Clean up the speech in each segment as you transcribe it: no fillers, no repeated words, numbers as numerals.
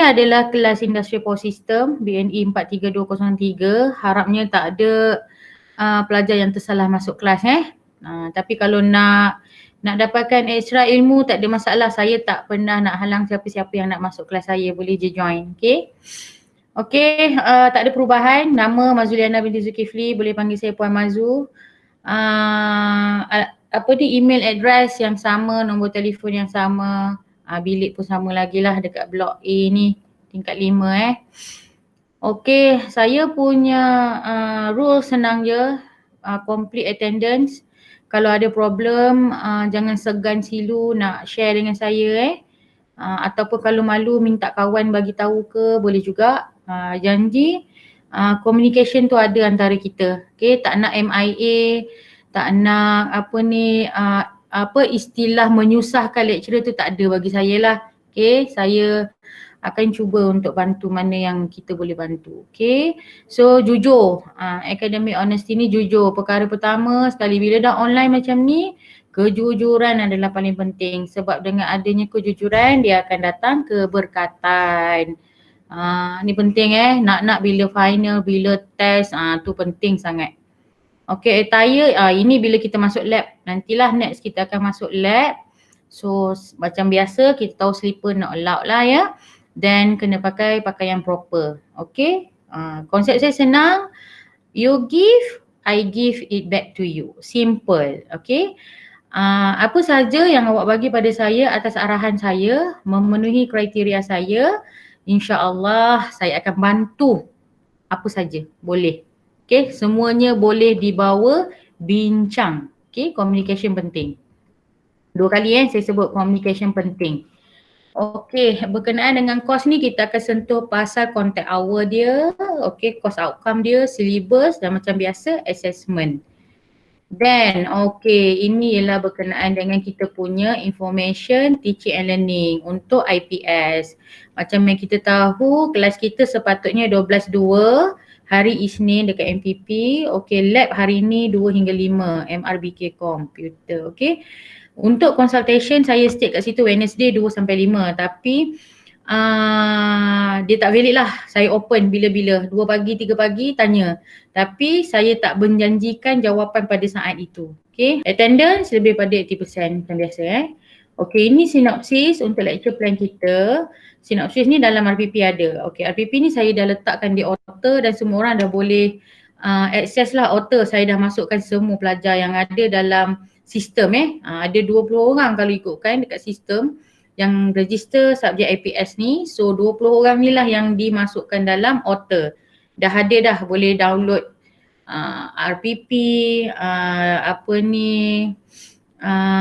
adalah kelas Industrial Power System BNE 43203. Harapnya tak ada pelajar yang tersalah masuk kelas tapi kalau nak dapatkan extra ilmu tak ada masalah. Saya tak pernah nak halang siapa-siapa yang nak masuk kelas saya, boleh je join. Okey, tak ada perubahan. Nama Mazuliana binti Zulkifli, boleh panggil saya Puan Mazu. Email address yang sama, nombor telefon yang sama, bilik pun sama lagi lah dekat blok A ni, tingkat 5 Okey, saya punya rule senang je, complete attendance. Kalau ada problem, jangan segan silu nak share dengan saya ataupun kalau malu minta kawan bagi tahu ke boleh juga. Janji communication tu ada antara kita. Okey, tak nak MIA, tak nak istilah menyusahkan lecturer tu tak ada bagi saya lah. Okey, saya akan cuba untuk bantu mana yang kita boleh bantu. Okay, so jujur, academic honesty ni jujur. Perkara pertama sekali bila dah online macam ni, kejujuran adalah paling penting. Sebab dengan adanya kejujuran, dia akan datang keberkatan. Ni penting nak bila final, bila test, tu penting sangat. Okay, attire, ini bila kita masuk lab. Nantilah next kita akan masuk lab. So macam biasa kita tahu slipper not allowed lah ya. Dan kena pakai pakaian proper. Okay, konsep saya senang. You give, I give it back to you. Simple. Okay, apa saja yang awak bagi pada saya atas arahan saya, memenuhi kriteria saya, insya-Allah saya akan bantu apa saja boleh. Okay, semuanya boleh dibawa bincang. Okay, communication penting. 2 kali saya sebut communication penting. Okey, berkenaan dengan kos ni kita akan sentuh pasal contact hour dia, okey, course outcome dia, syllabus dan macam biasa assessment. Then, okey, ini ialah berkenaan dengan kita punya information teaching and learning untuk IPS. Macam yang kita tahu, kelas kita sepatutnya 12.2 hari Isnin dekat MPP. Okey, lab hari ni 2 hingga 5 MRBK Computer, okey. Untuk consultation saya stay kat situ Wednesday 2 sampai 5 tapi dia tak valid lah. Saya open bila-bila 2 pagi, 3 pagi tanya. Tapi saya tak menjanjikan jawapan pada saat itu. Okay, attendance lebih pada 80% macam biasa Okay, ini sinopsis untuk lecture plan kita. Sinopsis ni dalam RPP ada. Okay, RPP ni saya dah letakkan di author dan semua orang dah boleh access lah author. Saya dah masukkan semua pelajar yang ada dalam sistem ada 20 orang kalau ikutkan dekat sistem yang register subjek IPS ni. So 20 orang ni lah yang dimasukkan dalam author. Dah ada dah, boleh download RPP,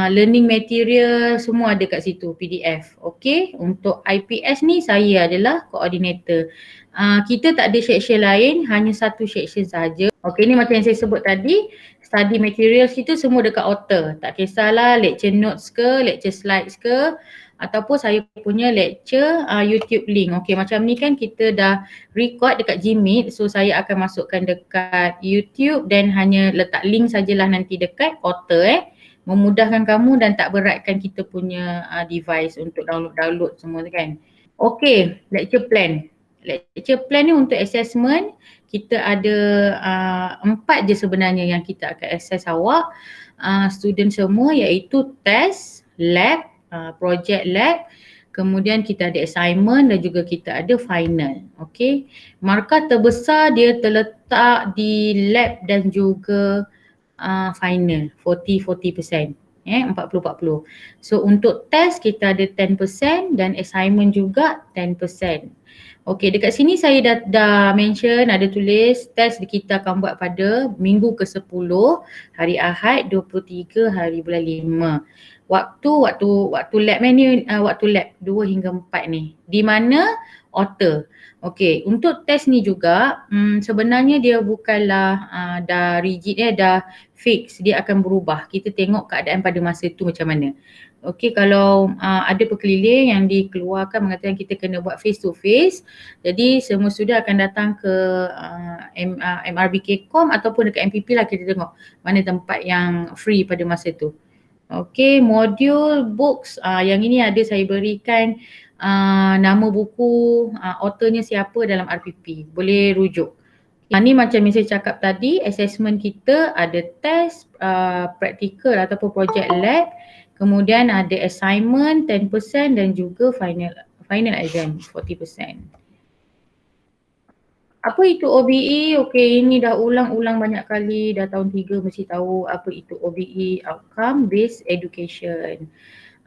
learning material, semua ada kat situ PDF. Okay, untuk IPS ni saya adalah coordinator. Kita tak ada section lain, hanya satu section saja. Okay, ni macam yang saya sebut tadi, study materials kita semua dekat author. Tak kisahlah lecture notes ke, lecture slides ke, ataupun saya punya lecture YouTube link. Okay, macam ni kan kita dah record dekat Gmeet, so saya akan masukkan dekat YouTube dan hanya letak link sajalah nanti dekat author memudahkan kamu dan tak beratkan kita punya device untuk download semua tu kan. Okay, lecture plan. Lecture plan ni untuk assessment, kita ada 4 je sebenarnya yang kita akan assess awak student semua, iaitu test, lab, project lab, kemudian kita ada assignment dan juga kita ada final. Okay, markah terbesar dia terletak di lab dan juga final 40%, 40-40. So untuk test kita ada 10% dan assignment juga 10%. Okay, dekat sini saya dah mention, ada tulis test kita akan buat pada minggu ke-10 hari Ahad 23 hari bulan 5. Waktu lab ni waktu lab 2 hingga 4 ni. Di mana author. Okay, untuk test ni juga sebenarnya dia bukanlah dah rigid dah fix, dia akan berubah. Kita tengok keadaan pada masa tu macam mana. Okay, kalau ada perkeliling yang dikeluarkan mengatakan kita kena buat face to face, jadi semua sudah akan datang ke MRBK Com ataupun dekat MPP lah, kita tengok mana tempat yang free pada masa tu. Okay, modul books yang ini ada saya berikan nama buku, authornya siapa dalam RPP. Boleh rujuk. Ni macam yang saya cakap tadi, assessment kita ada test, practical ataupun project lab, kemudian ada assignment 10% dan juga final exam 40%. Apa itu OBE? Okey, ini dah ulang-ulang banyak kali, dah tahun 3 mesti tahu apa itu OBE, Outcome Based Education.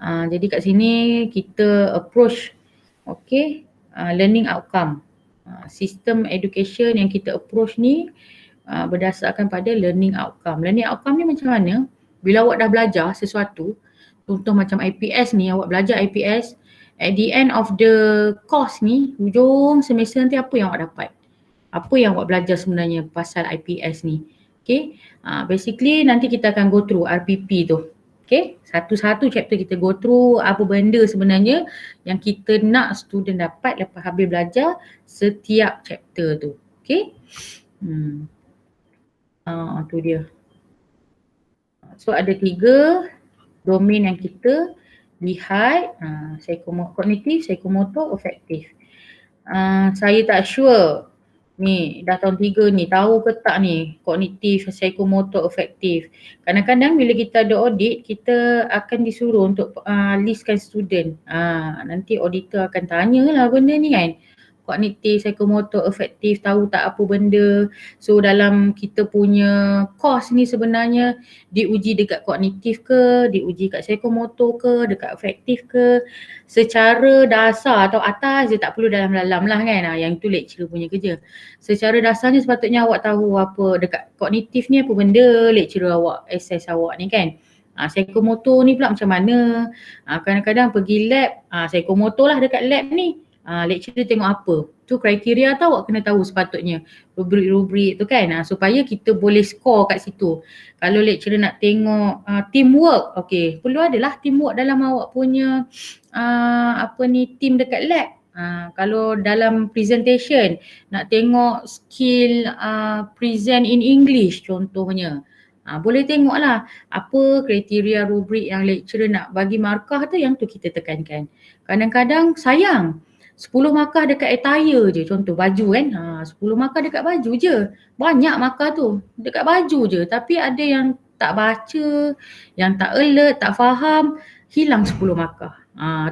Jadi kat sini kita approach learning outcome. Sistem education yang kita approach ni berdasarkan pada learning outcome. Learning outcome ni macam mana? Bila awak dah belajar sesuatu, contoh macam IPS ni, awak belajar IPS, at the end of the course ni, hujung semester nanti apa yang awak dapat? Apa yang awak belajar sebenarnya pasal IPS ni? Okay, basically nanti kita akan go through RPP tu. Okay, satu-satu chapter kita go through apa benda sebenarnya yang kita nak student dapat lepas habis belajar setiap chapter tu. Okay, tu dia. So ada 3 domain yang kita lihat, kognitif, psikomotor, afektif. Saya tak sure ni dah tahun 3 ni tahu ke tak ni kognitif, psikomotor, afektif. Kadang-kadang bila kita ada audit, kita akan disuruh untuk listkan student. Nanti auditor akan tanyalah benda ni kan. Kognitif, psikomotor, afektif, tahu tak apa benda. So dalam kita punya course ni sebenarnya diuji dekat kognitif ke, diuji kat psikomotor ke, dekat afektif ke. Secara dasar atau atas je, tak perlu dalam-dalam lah kan. Yang tu lecturer punya kerja. Secara dasarnya sepatutnya awak tahu apa dekat kognitif ni apa benda lecturer awak assess awak ni kan. Psikomotor ni pula macam mana. Kadang-kadang pergi lab, psikomotor lah dekat lab ni. Lecturer tengok apa. Tu kriteria tau awak kena tahu sepatutnya. Rubrik-rubrik tu kan. Supaya kita boleh score kat situ. Kalau lecturer nak tengok teamwork, okey, perlu adalah teamwork dalam awak punya team dekat lab. Kalau dalam presentation nak tengok skill present in English contohnya. Boleh tengoklah apa kriteria rubrik yang lecturer nak bagi markah tu, yang tu kita tekankan. Kadang-kadang sayang 10 markah dekat attire je, contoh baju kan. 10 markah dekat baju je. Banyak markah tu dekat baju je, tapi ada yang tak baca, yang tak alert, tak faham, hilang 10 markah.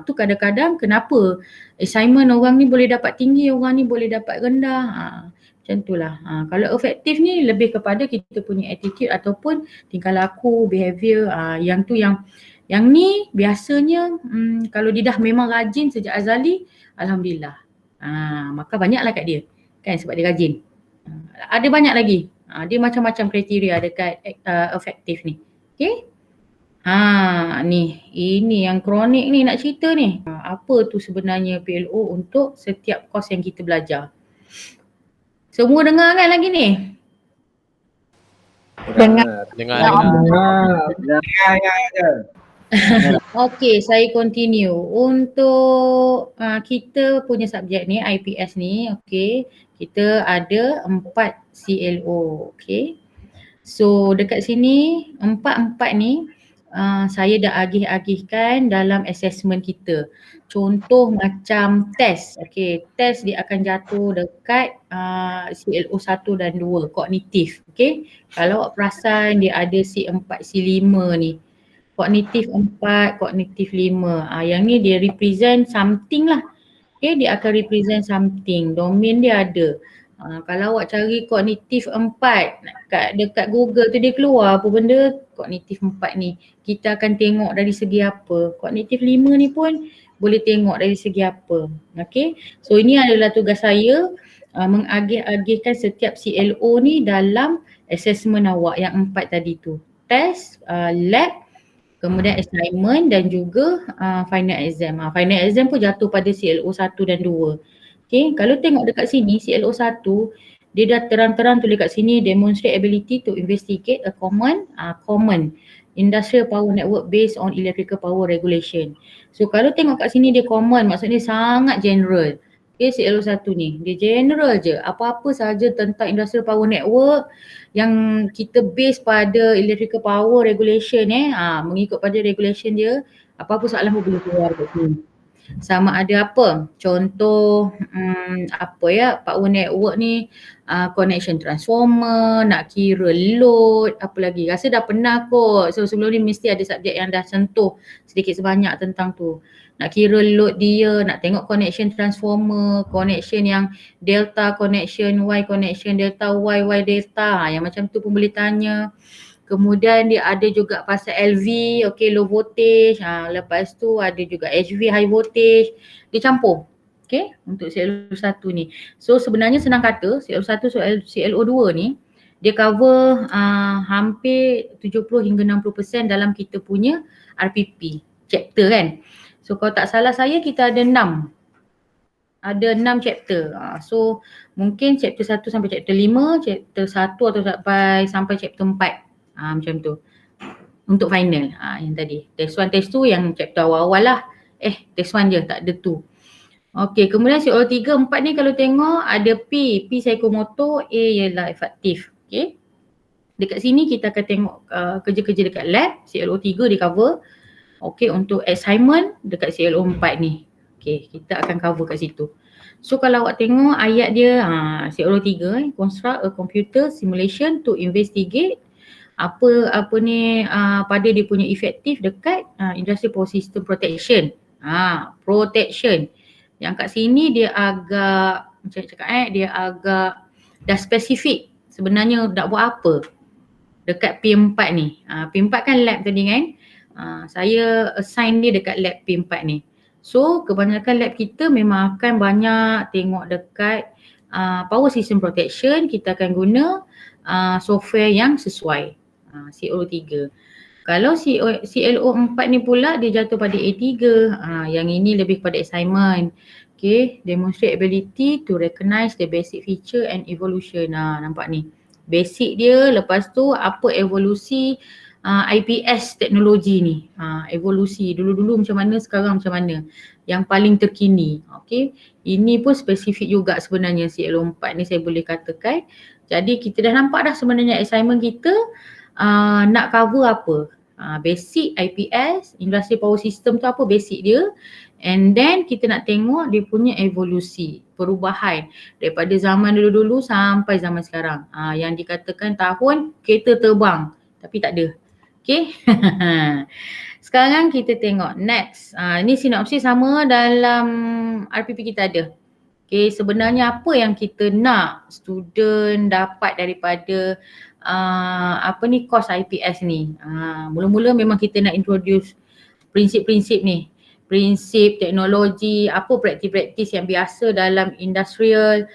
Tu kadang-kadang kenapa assignment orang ni boleh dapat tinggi, orang ni boleh dapat rendah. Macam itulah. Kalau efektif ni lebih kepada kita punya attitude ataupun tingkah laku, behaviour. Yang ni biasanya kalau dia dah memang rajin sejak azali, alhamdulillah. Maka banyaklah kat dia. Kan sebab dia rajin. Ada banyak lagi. Dia macam-macam kriteria dekat efektif ni. Okay. Ni, ini yang kronik ni nak cerita ni. Apa tu sebenarnya PLO untuk setiap kos yang kita belajar. Semua dengar kan lagi ni? Dengar. Okey, saya continue. Untuk kita punya subjek ni, IPS ni, okey, kita ada 4 CLO, okey. So dekat sini 4 ni saya dah agih-agihkan dalam assessment kita. Contoh macam test, okey, test dia akan jatuh dekat CLO 1 dan 2, kognitif, okey. Kalau awak perasan dia ada C4, C5 ni. Kognitif 4, kognitif 5. Yang ni dia represent something lah. Okay, dia akan represent something. Domain dia ada. Kalau awak cari kognitif 4 dekat Google tu dia keluar apa benda kognitif 4 ni. Kita akan tengok dari segi apa. Kognitif 5 ni pun boleh tengok dari segi apa. Okay. So ini adalah tugas saya mengagih-agihkan setiap CLO ni dalam assessment awak yang 4 tadi tu. Test, lab, kemudian assignment dan juga final exam. Final exam pun jatuh pada CLO 1 dan 2. Okay, kalau tengok dekat sini CLO 1, dia dah terang-terang tulis kat sini demonstrate ability to investigate a common industrial power network based on electrical power regulation. So kalau tengok kat sini dia common, maksudnya sangat general. Okay, CLO 1 ni, dia general je. Apa-apa sahaja tentang industrial power network yang kita base pada electrical power regulation mengikut pada regulation dia, apa-apa soalan pun boleh keluar kat sini. sama ada apa? Contoh apa ya, power network ni connection transformer, nak kira load, apa lagi? Rasa dah pernah kot. So sebelum ni mesti ada subjek yang dah sentuh sedikit sebanyak tentang tu. Nak kira load dia, nak tengok connection transformer, connection yang delta connection, Y connection, delta Y, Y delta. Yang macam tu pun boleh tanya. Kemudian dia ada juga pasal LV, okay, low voltage. Lepas tu ada juga HV, high voltage. Dia campur. Okay, untuk CLO1 ni. So sebenarnya senang kata, CLO1, CLO2 ni dia cover hampir 70 hingga 60% dalam kita punya RPP chapter kan. So kalau tak salah saya kita ada 6. Ada 6 chapter. So mungkin chapter 1 sampai chapter 5, chapter 1 atau sampai chapter 4. Macam tu. Untuk final yang tadi. Test 1, test 2 yang chapter awal-awal lah. Test 1 je, tak ada 2. Okey, kemudian COL3, 4 ni kalau tengok ada P psikomotor, A ialah efektif. Okey. Dekat sini kita akan tengok kerja-kerja dekat lab, CLO3 di cover. Okey, untuk assignment dekat CLO4 ni. Okey, kita akan cover kat situ. So kalau awak tengok ayat dia CLO3 construct a computer simulation to investigate apa ni pada dia punya efektif dekat industry power system protection. Protection. Yang kat sini dia agak macam cakap dia agak dah spesifik sebenarnya nak buat apa dekat P4 ni. P4 kan lab tadi kan. Saya assign dia dekat lab P4 ni. So kebanyakan lab kita memang akan banyak tengok dekat power system protection. Kita akan guna software yang sesuai. CLO3. Kalau CLO4 ni pula dia jatuh pada A3. Yang ini lebih pada assignment. Okay, demonstrate ability to recognize the basic feature and evolution. Nampak ni. Basic dia, lepas tu apa evolusi IPS teknologi ni. Evolusi dulu-dulu macam mana, sekarang macam mana. Yang paling terkini. Okay, ini pun spesifik juga sebenarnya CLO4 ni saya boleh katakan. Jadi kita dah nampak dah sebenarnya assignment kita nak cover apa. Basic IPS, industri power system tu apa basic dia. And then kita nak tengok dia punya evolusi, perubahan daripada zaman dulu-dulu sampai zaman sekarang. Yang dikatakan tahun kereta terbang tapi tak ada. Okay. Sekarang kita tengok next. Ini sinopsis sama dalam RPP kita ada. Okay, sebenarnya apa yang kita nak student dapat daripada course IPS ni. Mula-mula memang kita nak introduce prinsip-prinsip ni. Prinsip, teknologi, apa praktis-praktis yang biasa dalam industrial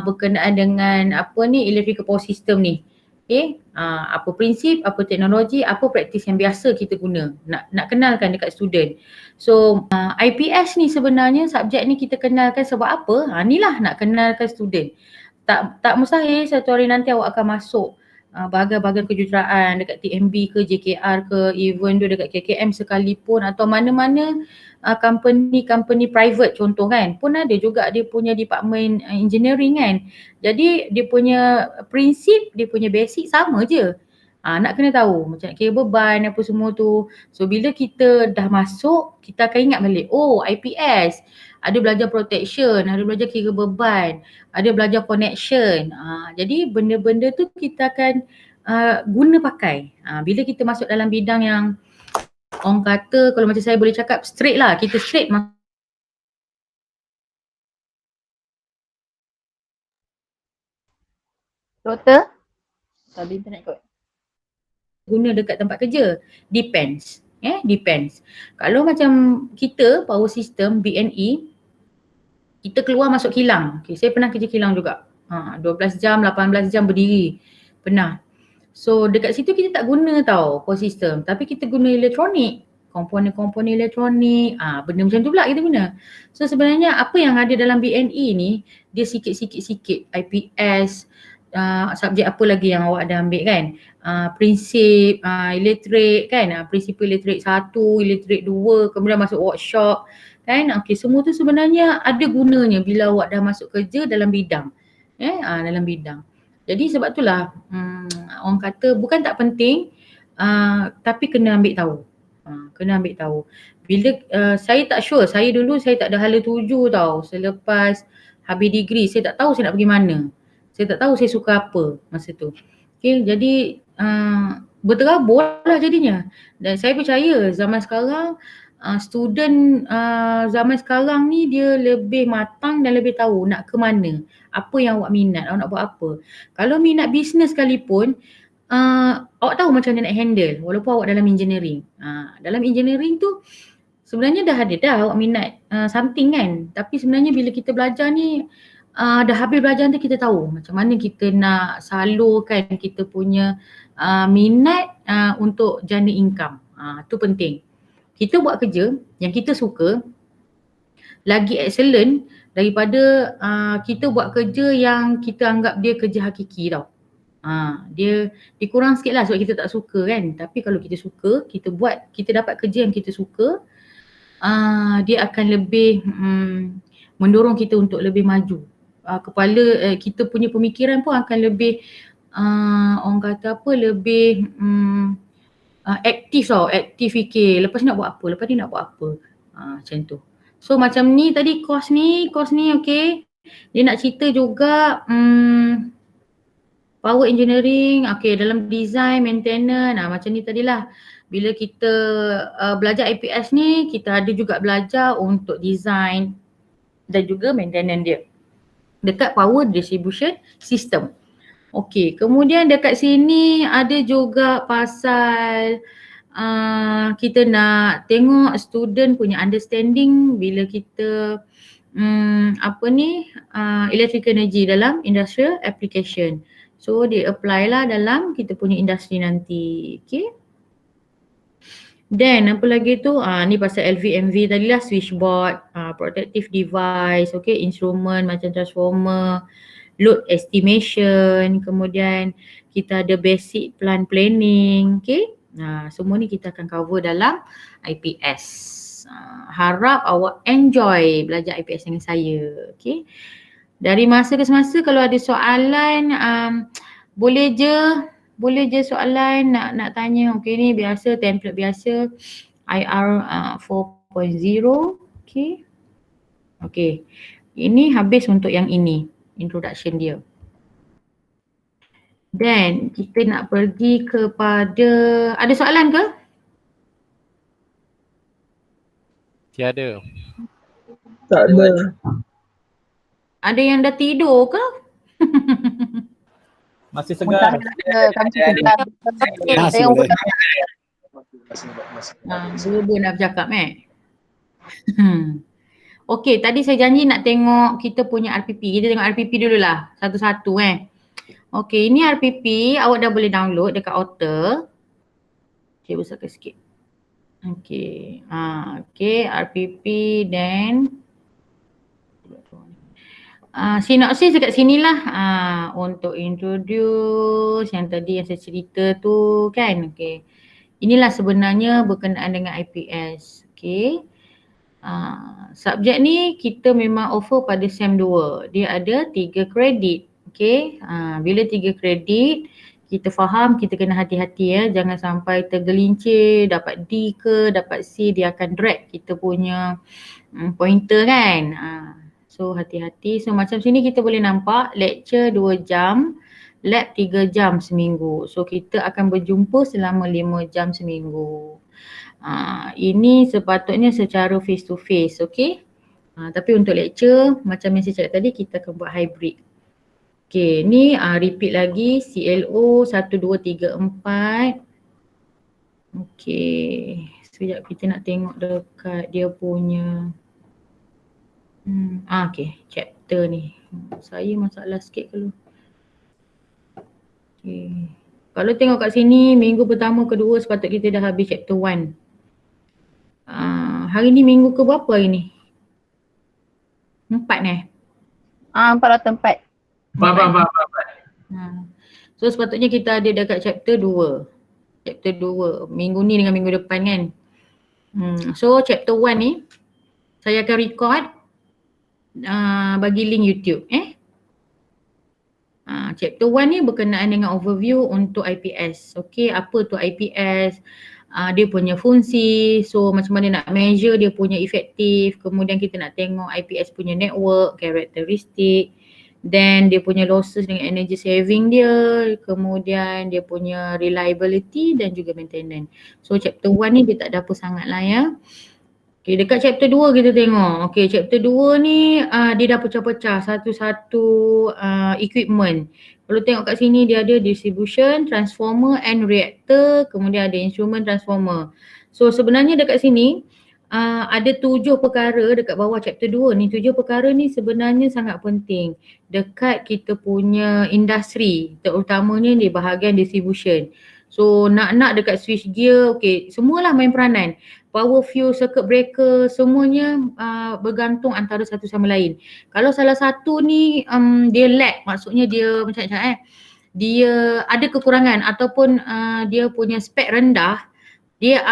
berkenaan dengan electrical power system ni. Okay, apa prinsip, apa teknologi, apa praktis yang biasa kita guna. Nak kenalkan dekat student. So IPS ni sebenarnya subjek ni kita kenalkan sebab apa? Inilah nak kenalkan student. Tak mustahil satu hari nanti awak akan masuk bahagian-bahagian kejuruteraan dekat TMB ke JKR ke, even tu dekat KKM sekalipun atau mana-mana company private contoh kan, pun ada juga dia punya department engineering kan. Jadi dia punya prinsip, dia punya basic sama je. Nak kena tahu macam nak kira beban apa semua tu. So bila kita dah masuk, kita akan ingat balik, oh IPS, ada belajar protection, ada belajar kira beban, ada belajar connection. Jadi benda-benda tu kita akan guna pakai. Bila kita masuk dalam bidang yang orang kata, kalau macam saya boleh cakap straight lah, kita straight Doktor? Tak ada internet kot. Guna dekat tempat kerja. Depends. Depends. Kalau macam kita power system BNE, kita keluar masuk kilang. Okay, saya pernah kerja kilang juga. 12 jam, 18 jam berdiri. Pernah. So dekat situ kita tak guna tau power system, tapi kita guna elektronik. Komponen-komponen elektronik, benda macam tu pula kita guna. So sebenarnya apa yang ada dalam BNE ni, dia sikit-sikit IPS, subjek apa lagi yang awak dah ambil kan. Prinsip elektrik kan, prinsip elektrik 1, elektrik 2, kemudian masuk workshop kan. Okay, semua tu sebenarnya ada gunanya bila awak dah masuk kerja dalam bidang. Dalam bidang. Jadi sebab itulah orang kata bukan tak penting tapi kena ambil tahu. Kena ambil tahu. Bila saya tak sure, saya dulu saya tak ada hala tuju tau. Selepas habis degree saya tak tahu saya nak pergi mana. Saya tak tahu saya suka apa masa tu. Okay, jadi berterabur lah jadinya. Dan saya percaya zaman sekarang student zaman sekarang ni dia lebih matang dan lebih tahu nak ke mana. Apa yang awak minat, awak nak buat apa. Kalau minat bisnes sekalipun, awak tahu macam mana nak handle walaupun awak dalam engineering. Dalam engineering tu sebenarnya dah ada dah awak minat something kan. Tapi sebenarnya bila kita belajar ni dah habis belajar tu kita tahu macam mana kita nak salurkan kita punya minat untuk jana income. Tu penting. Kita buat kerja yang kita suka lagi excellent daripada kita buat kerja yang kita anggap dia kerja hakiki tau. Dia kurang sikit lah sebab kita tak suka kan. Tapi kalau kita suka, kita buat, kita dapat kerja yang kita suka, dia akan lebih mendorong kita untuk lebih maju. Kepala kita punya pemikiran pun akan lebih orang kata apa, lebih aktif tau, aktif fikir. Lepas ni nak buat apa, lepas ni nak buat apa. Macam tu. So macam ni tadi course ni okay. Dia nak cerita juga power engineering, okay, dalam design, maintenance, macam ni tadilah. Bila kita belajar IPS ni, kita ada juga belajar untuk design dan juga maintenance dia dekat power distribution system. Okay, kemudian dekat sini ada juga pasal kita nak tengok student punya understanding bila kita electrical energy dalam industrial application. So dia apply lah dalam kita punya industri nanti. Okay. Then apa lagi tu, ni pasal LVMV tadi lah, switchboard, protective device, okay, instrument macam transformer, load estimation, kemudian kita ada basic plant planning, okay. Semua ni kita akan cover dalam IPS. Harap awak enjoy belajar IPS dengan saya, okay. Dari masa ke semasa kalau ada soalan boleh je soalan nak tanya. Okay, ni biasa template biasa IR 4.0. Okay. Okay. Ini habis untuk yang ini, introduction dia. Then kita nak pergi kepada, ada soalan ke? Tiada. Tak ada. Ada yang dah tidur ke? Masih segar. Dua nak bercakap Okey, tadi saya janji nak tengok kita punya RPP. Kita tengok RPP dululah satu-satu Okey, ini RPP awak dah boleh download dekat Otter. Okey, besarkan sikit. Okey. Okey, RPP then sinopsis dekat sinilah untuk introduce yang tadi yang saya cerita tu kan. Okey. Inilah sebenarnya berkenaan dengan IPS. Okey. Subjek ni kita memang offer pada SEM 2. Dia ada 3 kredit. Okey. Bila 3 kredit kita faham, kita kena hati-hati jangan sampai tergelincir dapat D ke dapat C, dia akan drag kita punya pointer kan. So hati-hati. So macam sini kita boleh nampak lecture 2 jam, lab 3 jam seminggu. So kita akan berjumpa selama 5 jam seminggu. Ini sepatutnya secara face to face, okay. Tapi untuk lecture macam yang saya cakap tadi kita akan buat hybrid. Okay, ni repeat lagi CLO 1, 2, 3, 4. Okay, sekejap kita nak tengok dekat dia punya okay, chapter ni. Saya masalah sikit kalau. Okay. Kalau tengok kat sini minggu pertama kedua sepatutnya kita dah habis chapter 1. Hari ni minggu ke berapa hari ni? 4 4 atau 4. 4. So sepatutnya kita ada dekat chapter 2. Chapter 2 minggu ni dengan minggu depan kan. So chapter 1 ni saya akan record bagi link YouTube chapter 1 ni berkenaan dengan overview untuk IPS. Okay, apa tu IPS? dia punya fungsi, so macam mana nak measure dia punya efektif, kemudian kita nak tengok IPS punya network, karakteristik, then dia punya losses dengan energy saving dia, kemudian dia punya reliability dan juga maintenance. So chapter 1 ni dia tak ada apa sangat lah ya. Okay, dekat chapter 2 kita tengok. Okay, chapter 2 ni dia dah pecah-pecah satu-satu equipment. Kalau tengok kat sini dia ada distribution, transformer and reactor, kemudian ada instrument transformer. So sebenarnya dekat sini ada 7 perkara dekat bawah chapter 2 ni. 7 perkara ni sebenarnya sangat penting dekat kita punya industri, terutamanya di bahagian distribution. So nak dekat switch gear, okay, semualah main peranan. Power fuse, circuit breaker, semuanya bergantung antara satu sama lain. Kalau salah satu ni dia lag, maksudnya dia macam dia ada kekurangan ataupun dia punya spek rendah, dia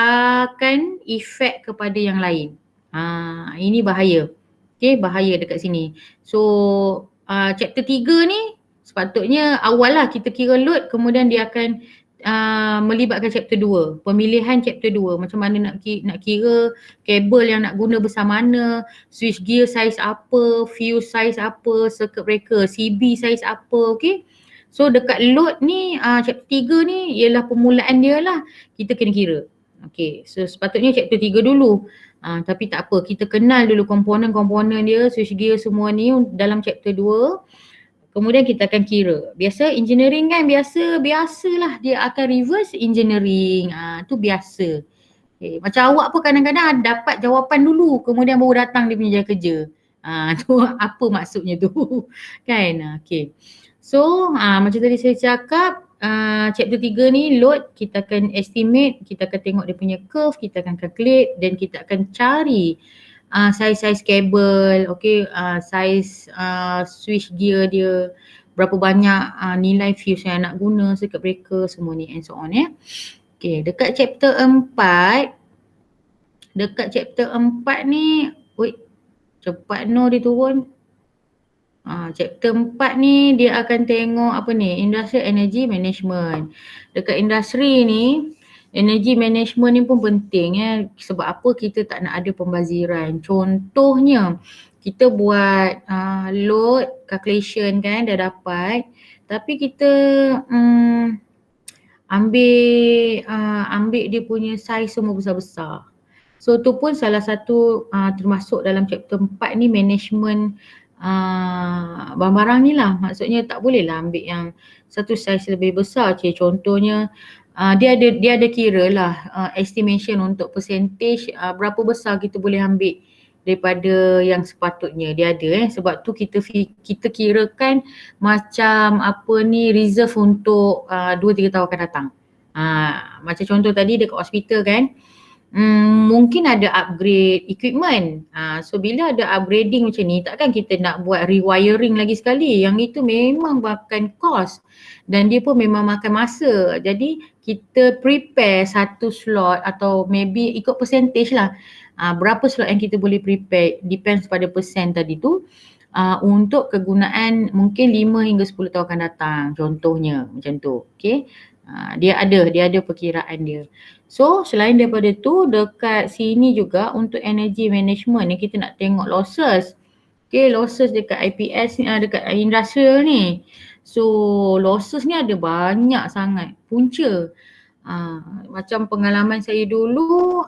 akan efek kepada yang lain. Ini bahaya. Okay, bahaya dekat sini. So chapter 3 ni sepatutnya awal lah kita kira load, kemudian dia akan melibatkan chapter 2, pemilihan chapter 2, macam mana nak kira kabel yang nak guna besar mana, switch gear size apa, fuse size apa, circuit breaker, CB size apa, okay. So dekat load ni chapter 3 ni ialah permulaan dia lah, kita kena kira. Okay, so sepatutnya chapter 3 dulu. Tapi tak apa, kita kenal dulu komponen-komponen dia, switch gear semua ni dalam chapter 2. Kemudian kita akan kira. Biasa engineering kan biasalah dia akan reverse engineering. Tu biasa. Okay. Macam awak pun kadang-kadang dapat jawapan dulu kemudian baru datang dia punya kerja. Tu apa maksudnya tu? Kan? Okay. So macam tadi saya cakap chapter 3 ni load, kita akan estimate, kita akan tengok dia punya curve, kita akan calculate dan kita akan cari size kabel, okay, size switch gear dia, berapa banyak nilai fuse yang nak guna, circuit breaker semua ni and so on ya. Okay, dekat chapter 4 ni, wait, cepat no dia turun. Chapter 4 ni dia akan tengok apa ni, industrial energy management. Dekat industri ni, energy management ni pun penting ya. Sebab apa kita tak nak ada pembaziran. Contohnya kita buat load calculation kan dah dapat, tapi kita ambil dia punya size semua besar-besar. So tu pun salah satu termasuk dalam chapter 4 ni, management barang-barang ni lah. Maksudnya tak boleh lah ambil yang satu size lebih besar. Contohnya dia ada kira lah estimation untuk percentage berapa besar kita boleh ambil daripada yang sepatutnya. Dia ada sebab tu kita kirakan macam apa ni, reserve untuk 2-3 tahun akan datang. Macam contoh tadi dekat hospital kan, mungkin ada upgrade equipment. So bila ada upgrading macam ni, takkan kita nak buat rewiring lagi sekali. Yang itu memang makan cost dan dia pun memang makan masa. Jadi kita prepare satu slot atau maybe ikut percentage lah. Berapa slot yang kita boleh prepare, depends pada persen tadi tu, untuk kegunaan mungkin 5 hingga 10 tahun akan datang, contohnya macam tu. Okay. Dia ada perkiraan dia. So selain daripada tu, dekat sini juga untuk energy management ni kita nak tengok losses. Okay, losses dekat IPS ni, dekat industrial ni. So losses ni ada banyak sangat punca. Macam pengalaman saya dulu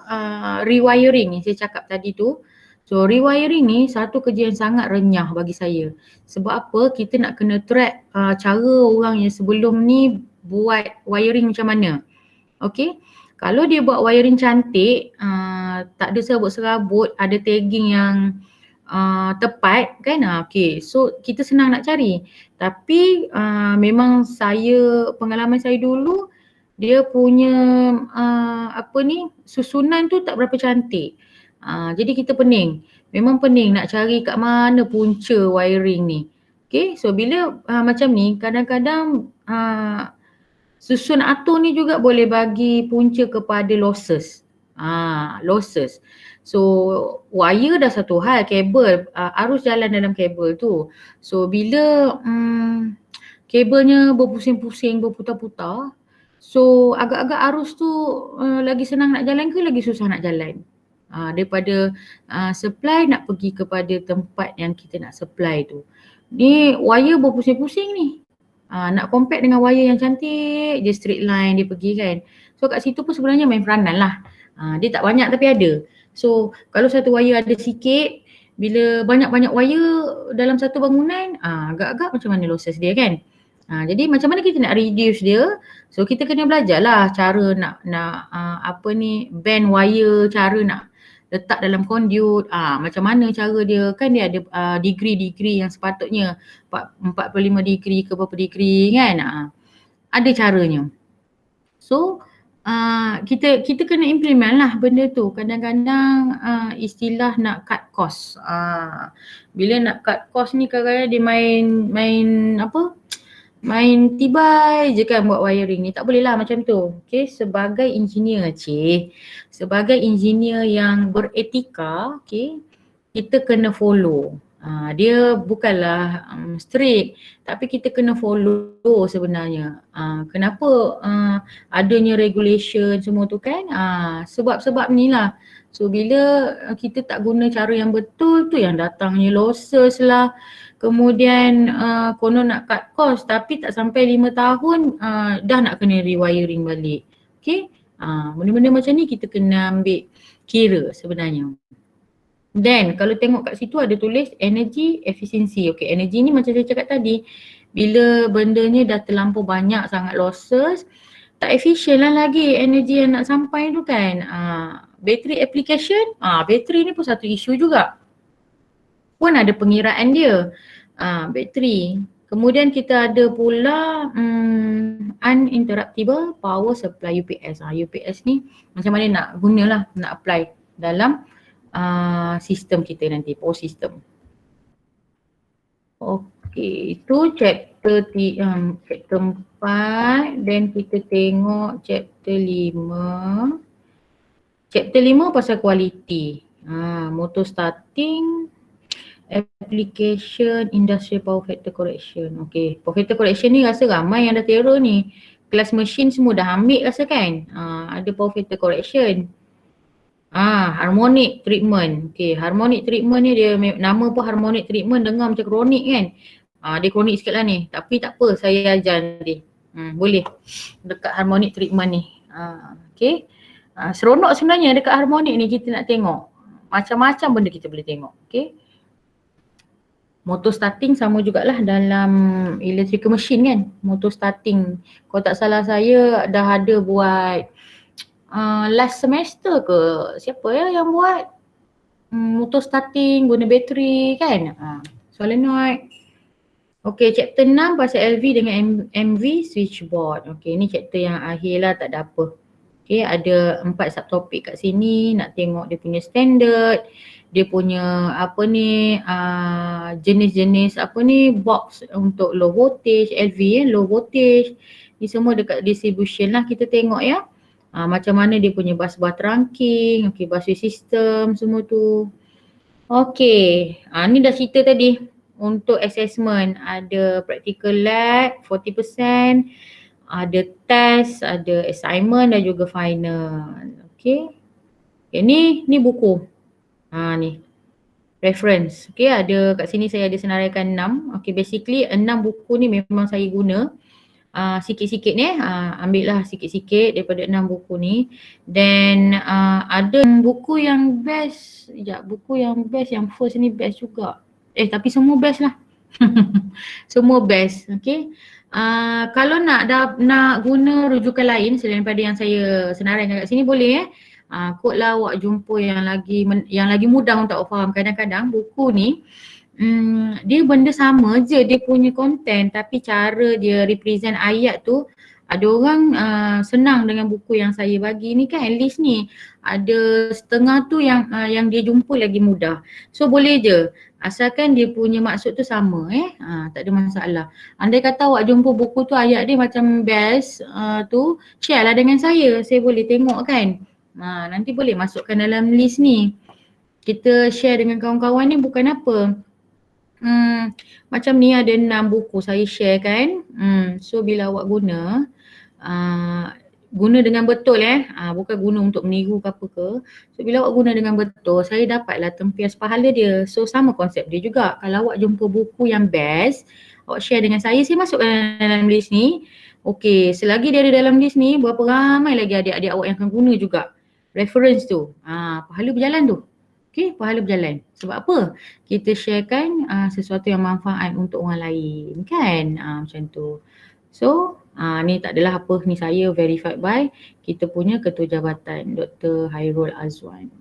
rewiring ni saya cakap tadi tu. So rewiring ni satu kerja yang sangat renyah bagi saya. Sebab apa? Kita nak kena track cara orang yang sebelum ni buat wiring macam mana. Okay. Kalau dia buat wiring cantik, tak ada serabut-serabut, ada tagging yang tepat kan, okay. So kita senang nak cari. Tapi memang pengalaman saya dulu, dia punya susunan tu tak berapa cantik. Jadi kita pening. Memang pening nak cari kat mana punca wiring ni. Okay, so bila macam ni, kadang-kadang susun atur ni juga boleh bagi punca kepada losses. Losses. So wire dah satu hal, kabel, arus jalan dalam kabel tu. So bila kabelnya berpusing-pusing, berputar-putar, So agak-agak arus tu lagi senang nak jalan ke lagi susah nak jalan? Daripada supply nak pergi kepada tempat yang kita nak supply tu. Ni wire berpusing-pusing ni. Nak compare dengan wire yang cantik je straight line dia pergi kan. So kat situ pun sebenarnya main peranan lah. Dia tak banyak tapi ada. So kalau satu wire ada sikit, bila banyak-banyak wire dalam satu bangunan, agak-agak macam mana losses dia kan. Jadi macam mana kita nak reduce dia? So kita kena belajar lah cara nak bend wire, cara nak letak dalam conduit, macam mana cara dia, kan dia ada degree-degree yang sepatutnya 45 degree ke berapa degree kan, ada caranya. So kita kena implement lah benda tu. Kadang-kadang istilah nak cut cost. Bila nak cut cost ni kadang-kadang dia main tibai je kan buat wiring ni. Tak boleh lah macam tu. Okay, sebagai engineer sebagai engineer yang beretika, okay, kita kena follow. Dia bukanlah strict tapi kita kena follow sebenarnya. Kenapa adanya regulation semua tu kan? Sebab-sebab ni lah. So bila kita tak guna cara yang betul tu yang datangnya losses lah. Kemudian konon nak cut cost tapi tak sampai 5 tahun dah nak kena rewiring balik. Okay, benda-benda macam ni kita kena ambil kira sebenarnya. Then kalau tengok kat situ ada tulis energy efficiency. Okay, energy ni macam saya cakap tadi, bila bendanya dah terlampau banyak sangat losses, tak efficient lah lagi energy yang nak sampai tu kan. Battery application, battery ni pun satu isu juga. Pun ada pengiraan dia, bateri. Kemudian kita ada pula uninterruptible power supply UPS. UPS ni macam mana nak gunalah, nak apply dalam sistem kita nanti, power system. Okey, itu chapter 4, then kita tengok chapter 5. Chapter 5 pasal quality. Motor starting, application, industrial power factor correction. Okay, power factor correction ni rasa ramai yang dah terror ni. Kelas mesin semua dah ambil rasa kan. Ada power factor correction. Harmonic treatment. Okay, harmonic treatment ni dia nama pun harmonic treatment, dengar macam kronik kan. Dia kronik sikit lah ni. Tapi tak apa, saya ajar nanti. Boleh dekat harmonic treatment ni. Okay. Seronok sebenarnya dekat harmonic ni kita nak tengok. Macam-macam benda kita boleh tengok. Okay. Motor starting sama jugalah dalam electrical machine kan. Motor starting, kalau tak salah saya dah ada buat last semester ke, siapa ya yang buat motor starting guna bateri kan, solenoid. Okay, chapter 6 pasal LV dengan MV switchboard. Okay, ni chapter yang akhir lah, tak ada apa. Okay, ada 4 subtopik kat sini, nak tengok dia punya standard, dia punya jenis-jenis box untuk low voltage, LV low voltage. Ni semua dekat distribution lah kita tengok ya. Macam mana dia punya bus-bus trunking, okay, busway system semua tu. Okay, ni dah cerita tadi. Untuk assessment ada practical lab 40%, ada test, ada assignment dan juga final. Okay, ni buku. Ni reference. Okay, ada kat sini saya ada senaraikan 6. Okay, basically 6 buku ni memang saya guna sikit-sikit ni. Ambil lah sikit-sikit daripada 6 buku ni. Then ada buku yang best. Buku yang best, yang first ni best juga. Tapi semua best lah. Semua best. Okay. Kalau nak guna rujukan lain selain daripada yang saya senaraikan kat sini boleh kot lah awak jumpa yang lagi mudah untuk awak faham. Kadang-kadang buku ni dia benda sama je dia punya konten, tapi cara dia represent ayat tu ada orang senang dengan buku yang saya bagi ni kan, list ni ada setengah tu yang dia jumpa lagi mudah. So boleh je asalkan dia punya maksud tu sama tak ada masalah. Andai kata awak jumpa buku tu ayat dia macam best tu, share lah dengan saya boleh tengok kan. Nanti boleh masukkan dalam list ni. Kita share dengan kawan-kawan ni bukan apa. Macam ni ada 6 buku saya share kan. So bila awak guna, guna dengan betul bukan guna untuk meniru ke apa ke. So bila awak guna dengan betul, saya dapatlah tempias pahala dia. So sama konsep dia juga. Kalau awak jumpa buku yang best, awak share dengan saya masuk dalam list ni. Okey, selagi dia ada dalam list ni, berapa ramai lagi adik-adik awak yang akan guna juga reference tu. Pahala berjalan tu. Okey, pahala berjalan. Sebab apa? Kita sharekan sesuatu yang manfaat untuk orang lain kan? Macam tu. So, ni tak adalah apa, ni saya verified by kita punya Ketua Jabatan Dr. Hairul Azwan.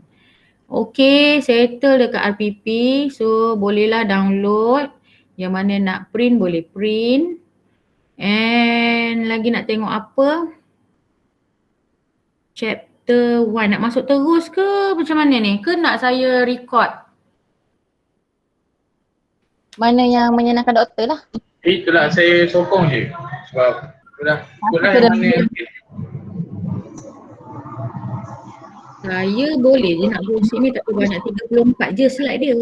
Okay, settle dekat RPP. So, bolehlah download. Yang mana nak print boleh print. And lagi nak tengok apa? Chapter 1. Nak masuk terus ke macam mana ni? Ke nak saya record? Mana yang menyenangkan doktor lah. Itulah saya sokong je. Sebab itulah yang mana Saya boleh je nak bullshit ni, tak apa banyak 34 je slide dia.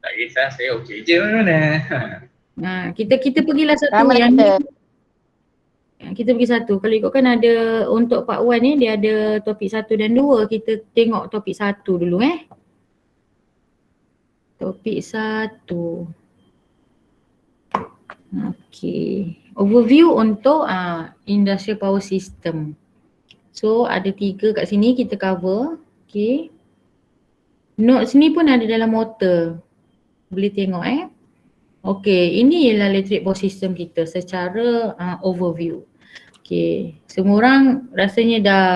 tak kisah, saya okey je mana. Kita pergilah satu Ramai yang kita. kita pergi satu. Kalau ikutkan ada untuk part 1 ni dia ada topik 1 dan 2. Kita tengok topik 1 dulu Topik 1. Okey. Overview untuk industrial power system. So ada 3 kat sini kita cover. Okey. Notes ni pun ada dalam motor. Boleh tengok Okey, ini ialah electric power system kita secara overview. Okey, semua orang rasanya dah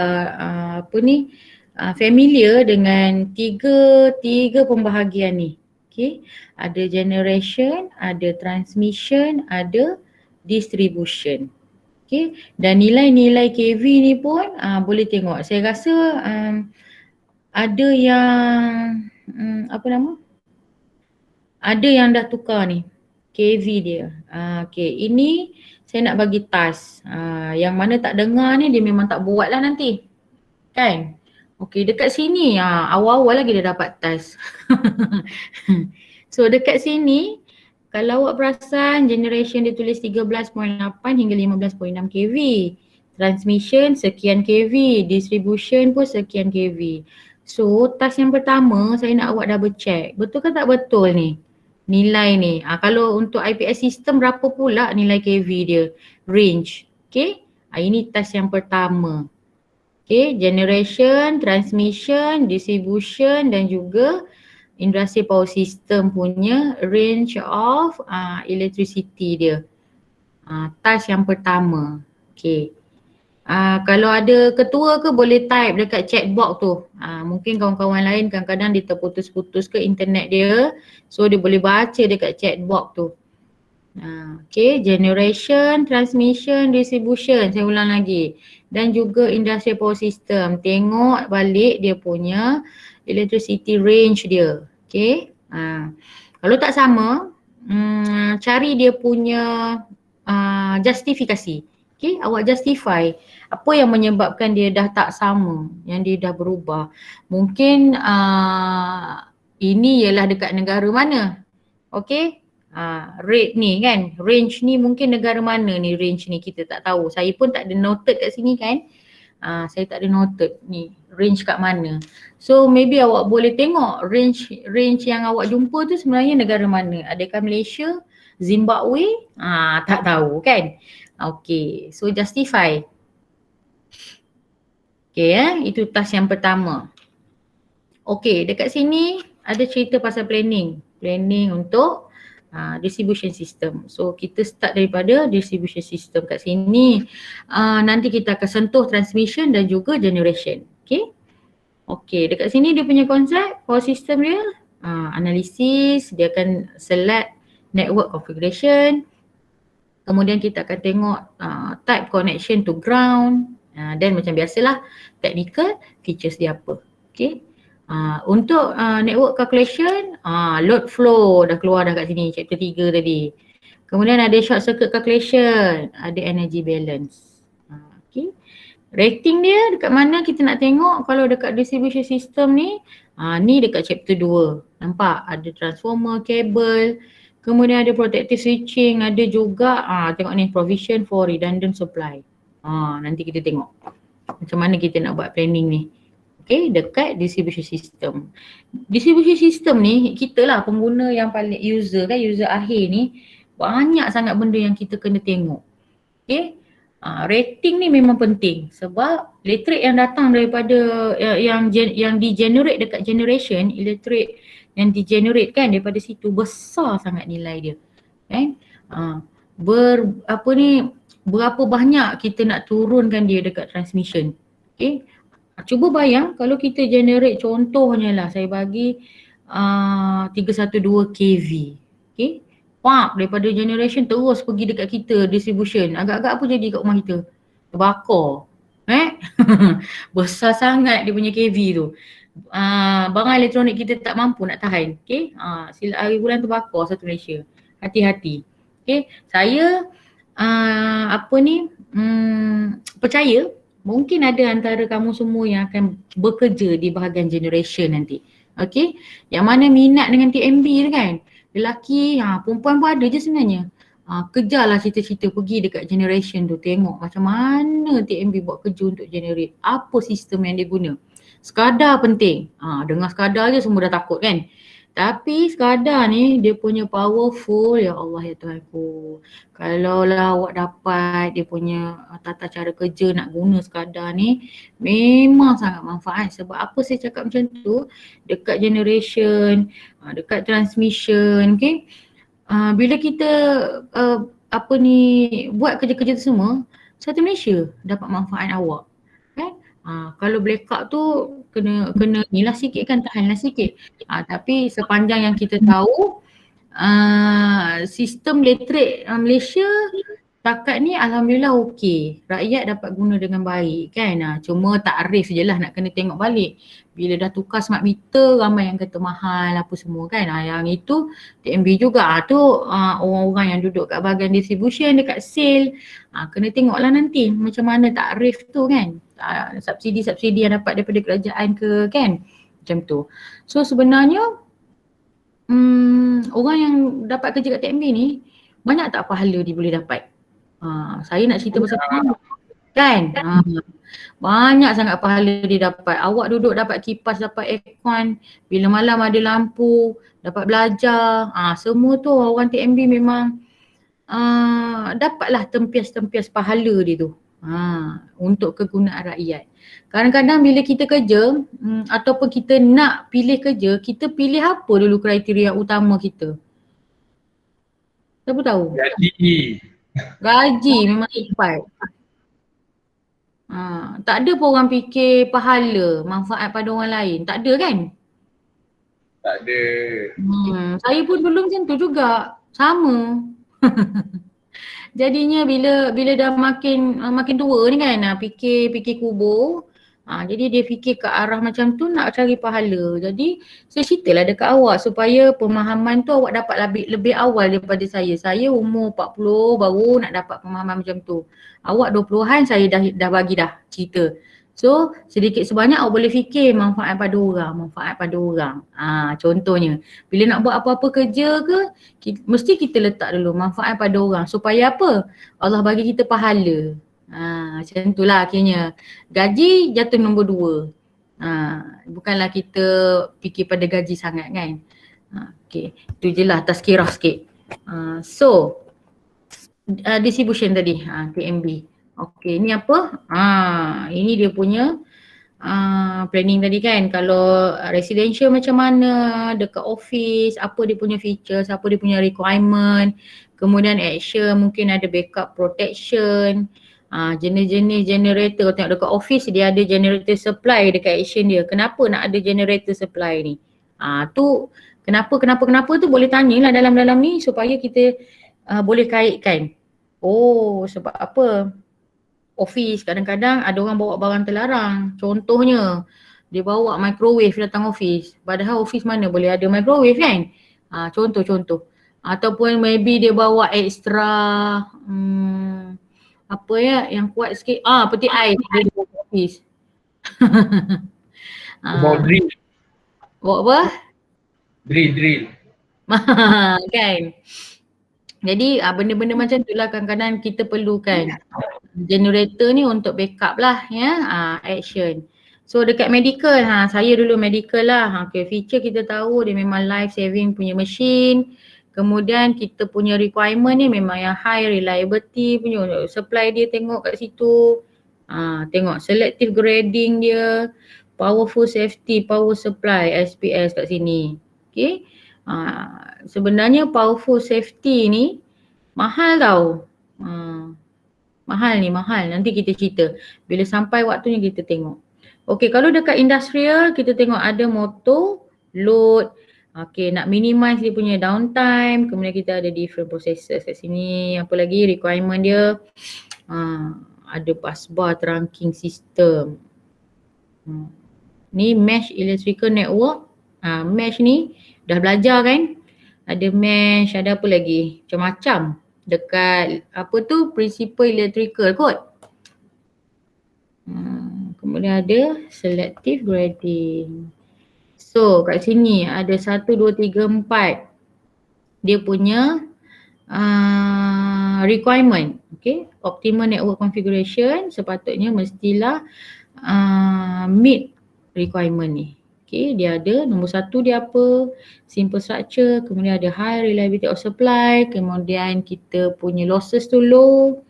familiar dengan tiga pembahagian ni. Okey, ada generation, ada transmission, ada distribution. Okey, dan nilai-nilai KV ni pun boleh tengok. Saya rasa ada yang ada yang dah tukar ni KV dia. Okay, ini saya nak bagi task. Yang mana tak dengar ni dia memang tak buat lah nanti. Kan? Okay, dekat sini awal-awal lagi dia dapat task. So dekat sini kalau awak perasan generation dia tulis 13.8 hingga 15.6 kV. Transmission sekian kV, distribution pun sekian kV. So task yang pertama saya nak awak double check. Betul ke tak betul ni? Nilai ni. Kalau untuk IPS system berapa pula nilai kV dia? Range. Okay. Ini task yang pertama. Okay. Generation, transmission, distribution dan juga industrial power system punya range of electricity dia. Task yang pertama. Okay. Kalau ada ketua ke boleh type dekat chat box tu. Mungkin kawan-kawan lain kadang-kadang dia terputus-putus ke internet dia. So dia boleh baca dekat chat box tu. Okay, generation, transmission, distribution. Saya ulang lagi. Dan juga industrial power system. Tengok balik dia punya electricity range dia. Okay. Kalau tak sama, cari dia punya justifikasi. Okay, awak justify apa yang menyebabkan dia dah tak sama, yang dia dah berubah. Mungkin ini ialah dekat negara mana. Okay, rate ni kan, range ni mungkin negara mana ni range ni kita tak tahu. Saya pun tak ada noted kat sini kan. Saya tak ada noted ni range kat mana. So maybe awak boleh tengok range yang awak jumpa tu sebenarnya negara mana. Adakah Malaysia, Zimbabwe? Tak tahu kan. Okay, so justify. Okay, itu task yang pertama. Okay, dekat sini ada cerita pasal planning. Planning untuk distribution system. So kita start daripada distribution system kat sini. Nanti kita akan sentuh transmission dan juga generation. Okay. Okay, dekat sini dia punya konsep power system dia. Analisis, dia akan select network configuration. Kemudian kita akan tengok type connection to ground. Dan macam biasalah technical features dia apa. Okay. Untuk network calculation, load flow dah keluar dah kat sini chapter 3 tadi. Kemudian ada short circuit calculation, ada energy balance. Okay. Rating dia dekat mana kita nak tengok kalau dekat distribution system ni. Ni dekat chapter 2. Nampak ada transformer, cable. Kemudian ada protective switching, ada juga tengok ni provision for redundant supply. Nanti kita tengok macam mana kita nak buat planning ni. Okay, dekat distribution system. Distribution system ni kita lah pengguna yang paling user akhir ni, banyak sangat benda yang kita kena tengok. Okay, rating ni memang penting sebab literate yang datang daripada yang di-generate dekat generation, literate yang di-generate kan daripada situ besar sangat nilai dia. Kan? Berapa banyak kita nak turunkan dia dekat transmission. Okay, cuba bayang kalau kita generate contohnya lah saya bagi 312 kV. Okay, daripada generation terus pergi dekat kita distribution. Agak-agak apa jadi kat rumah kita? Terbakar. Besar sangat dia punya kV tu. Barang elektronik kita tak mampu nak tahan. Okay, hari bulan terbakar satu Malaysia. Hati-hati. Okay, saya percaya mungkin ada antara kamu semua yang akan bekerja di bahagian generation nanti. Okay, yang mana minat dengan TMB tu kan. Lelaki, perempuan pun ada je sebenarnya. Kejarlah cita-cita pergi dekat generation tu, tengok macam mana TMB buat kerja untuk generate. Apa sistem yang dia guna. Sekadar penting. Dengar sekadar je semua dah takut kan. Tapi sekadar ni dia punya powerful, ya Allah ya Tuhanku. Kalaulah awak dapat dia punya tata cara kerja nak guna sekadar ni, memang sangat manfaat. Sebab apa saya cakap macam tu, dekat generation, dekat transmission, okay. Bila kita buat kerja-kerja tu semua, satu Malaysia dapat manfaat awak. Kan? Kalau blackout tu kena nilah sikit kan, tahanlah sikit. Tapi sepanjang yang kita tahu sistem listrik Malaysia takat ni alhamdulillah okey. Rakyat dapat guna dengan baik kan. Cuma takrif je lah nak kena tengok balik. Bila dah tukar smart meter ramai yang kata mahal apa semua kan. Yang itu TMB juga tu orang-orang yang duduk kat bahagian distribution dekat sale. Kena tengoklah nanti macam mana takrif tu kan. Subsidi-subsidi yang dapat daripada kerajaan ke kan. Macam tu. So sebenarnya orang yang dapat kerja kat TMB ni banyak tak pahala dia boleh dapat? Saya nak cerita pasal pahala kan? Banyak sangat pahala dia dapat. Awak duduk dapat kipas, dapat aircon, bila malam ada lampu, dapat belajar. Semua tu orang TMB memang dapatlah tempias-tempias pahala dia tu. Untuk kegunaan rakyat. Kadang-kadang bila kita kerja ataupun kita nak pilih kerja, kita pilih apa dulu kriteria utama kita? Siapa tahu? Gaji memang tepat. Tak ada pun orang fikir pahala, manfaat pada orang lain. Tak ada kan? Tak ada. Saya pun dulu macam tu juga. Sama. Jadinya bila dah makin tua ni kan, fikir kubur. Jadi dia fikir ke arah macam tu nak cari pahala. Jadi saya ceritalah dekat awak supaya pemahaman tu awak dapat lebih awal daripada saya. Saya umur 40 baru nak dapat pemahaman macam tu. Awak 20-an saya dah bagi dah cerita. So sedikit sebanyak awak boleh fikir manfaat pada orang. Contohnya bila nak buat apa-apa kerja ke, mesti kita letak dulu manfaat pada orang. Supaya apa? Allah bagi kita pahala. Macam itulah akhirnya. Gaji jatuh nombor 2. Bukanlah kita fikir pada gaji sangat kan. Okay, itu je lah tazkirah sikit. So distribution tadi, TMB. Okay, ni apa? Ini dia punya planning tadi kan. Kalau residential macam mana, dekat office, apa dia punya features, apa dia punya requirement. Kemudian action, mungkin ada backup protection. Jenis-jenis generator, tengok dekat office dia ada generator supply dekat action dia. Kenapa nak ada generator supply ni? Tu kenapa tu boleh tanyalah dalam ni supaya kita boleh kaitkan. Sebab apa? Office kadang-kadang ada orang bawa barang terlarang. Contohnya dia bawa microwave datang office. Padahal office mana boleh ada microwave kan? Contoh. Ataupun maybe dia bawa extra yang kuat sikit. Peti ais dia bawa office. Bawa drill. Bawa apa? Drill. Kan? Jadi benda-benda macam tu lah kadang-kadang kita perlukan. Generator ni untuk backup lah ya, action. So dekat medical, saya dulu medical lah. Okay, feature kita tahu dia memang life saving punya machine. Kemudian kita punya requirement ni memang yang high reliability punya, supply dia tengok kat situ. Tengok selective grading dia, powerful safety, power supply, SPS kat sini. Okay. Sebenarnya powerful safety ni mahal tau. Mahal ni, mahal. Nanti kita cerita. Bila sampai waktunya kita tengok. Okey, kalau dekat industrial kita tengok ada motor, load. Okey, nak minimize dia punya downtime. Kemudian kita ada different processes kat sini. Apa lagi requirement dia? Ada bus bar trunking system. Ni mesh electrical network. Mesh ni dah belajar kan? Ada mesh, ada apa lagi? Macam-macam. Dekat apa tu, principle electrical kot. Kemudian ada selective grading. So kat sini ada 1, 2, 3, 4 dia punya requirement. Okay, optimal network configuration sepatutnya mestilah meet requirement ni. Okay, dia ada nombor 1 dia apa, simple structure, kemudian ada high reliability of supply, kemudian kita punya losses tu low,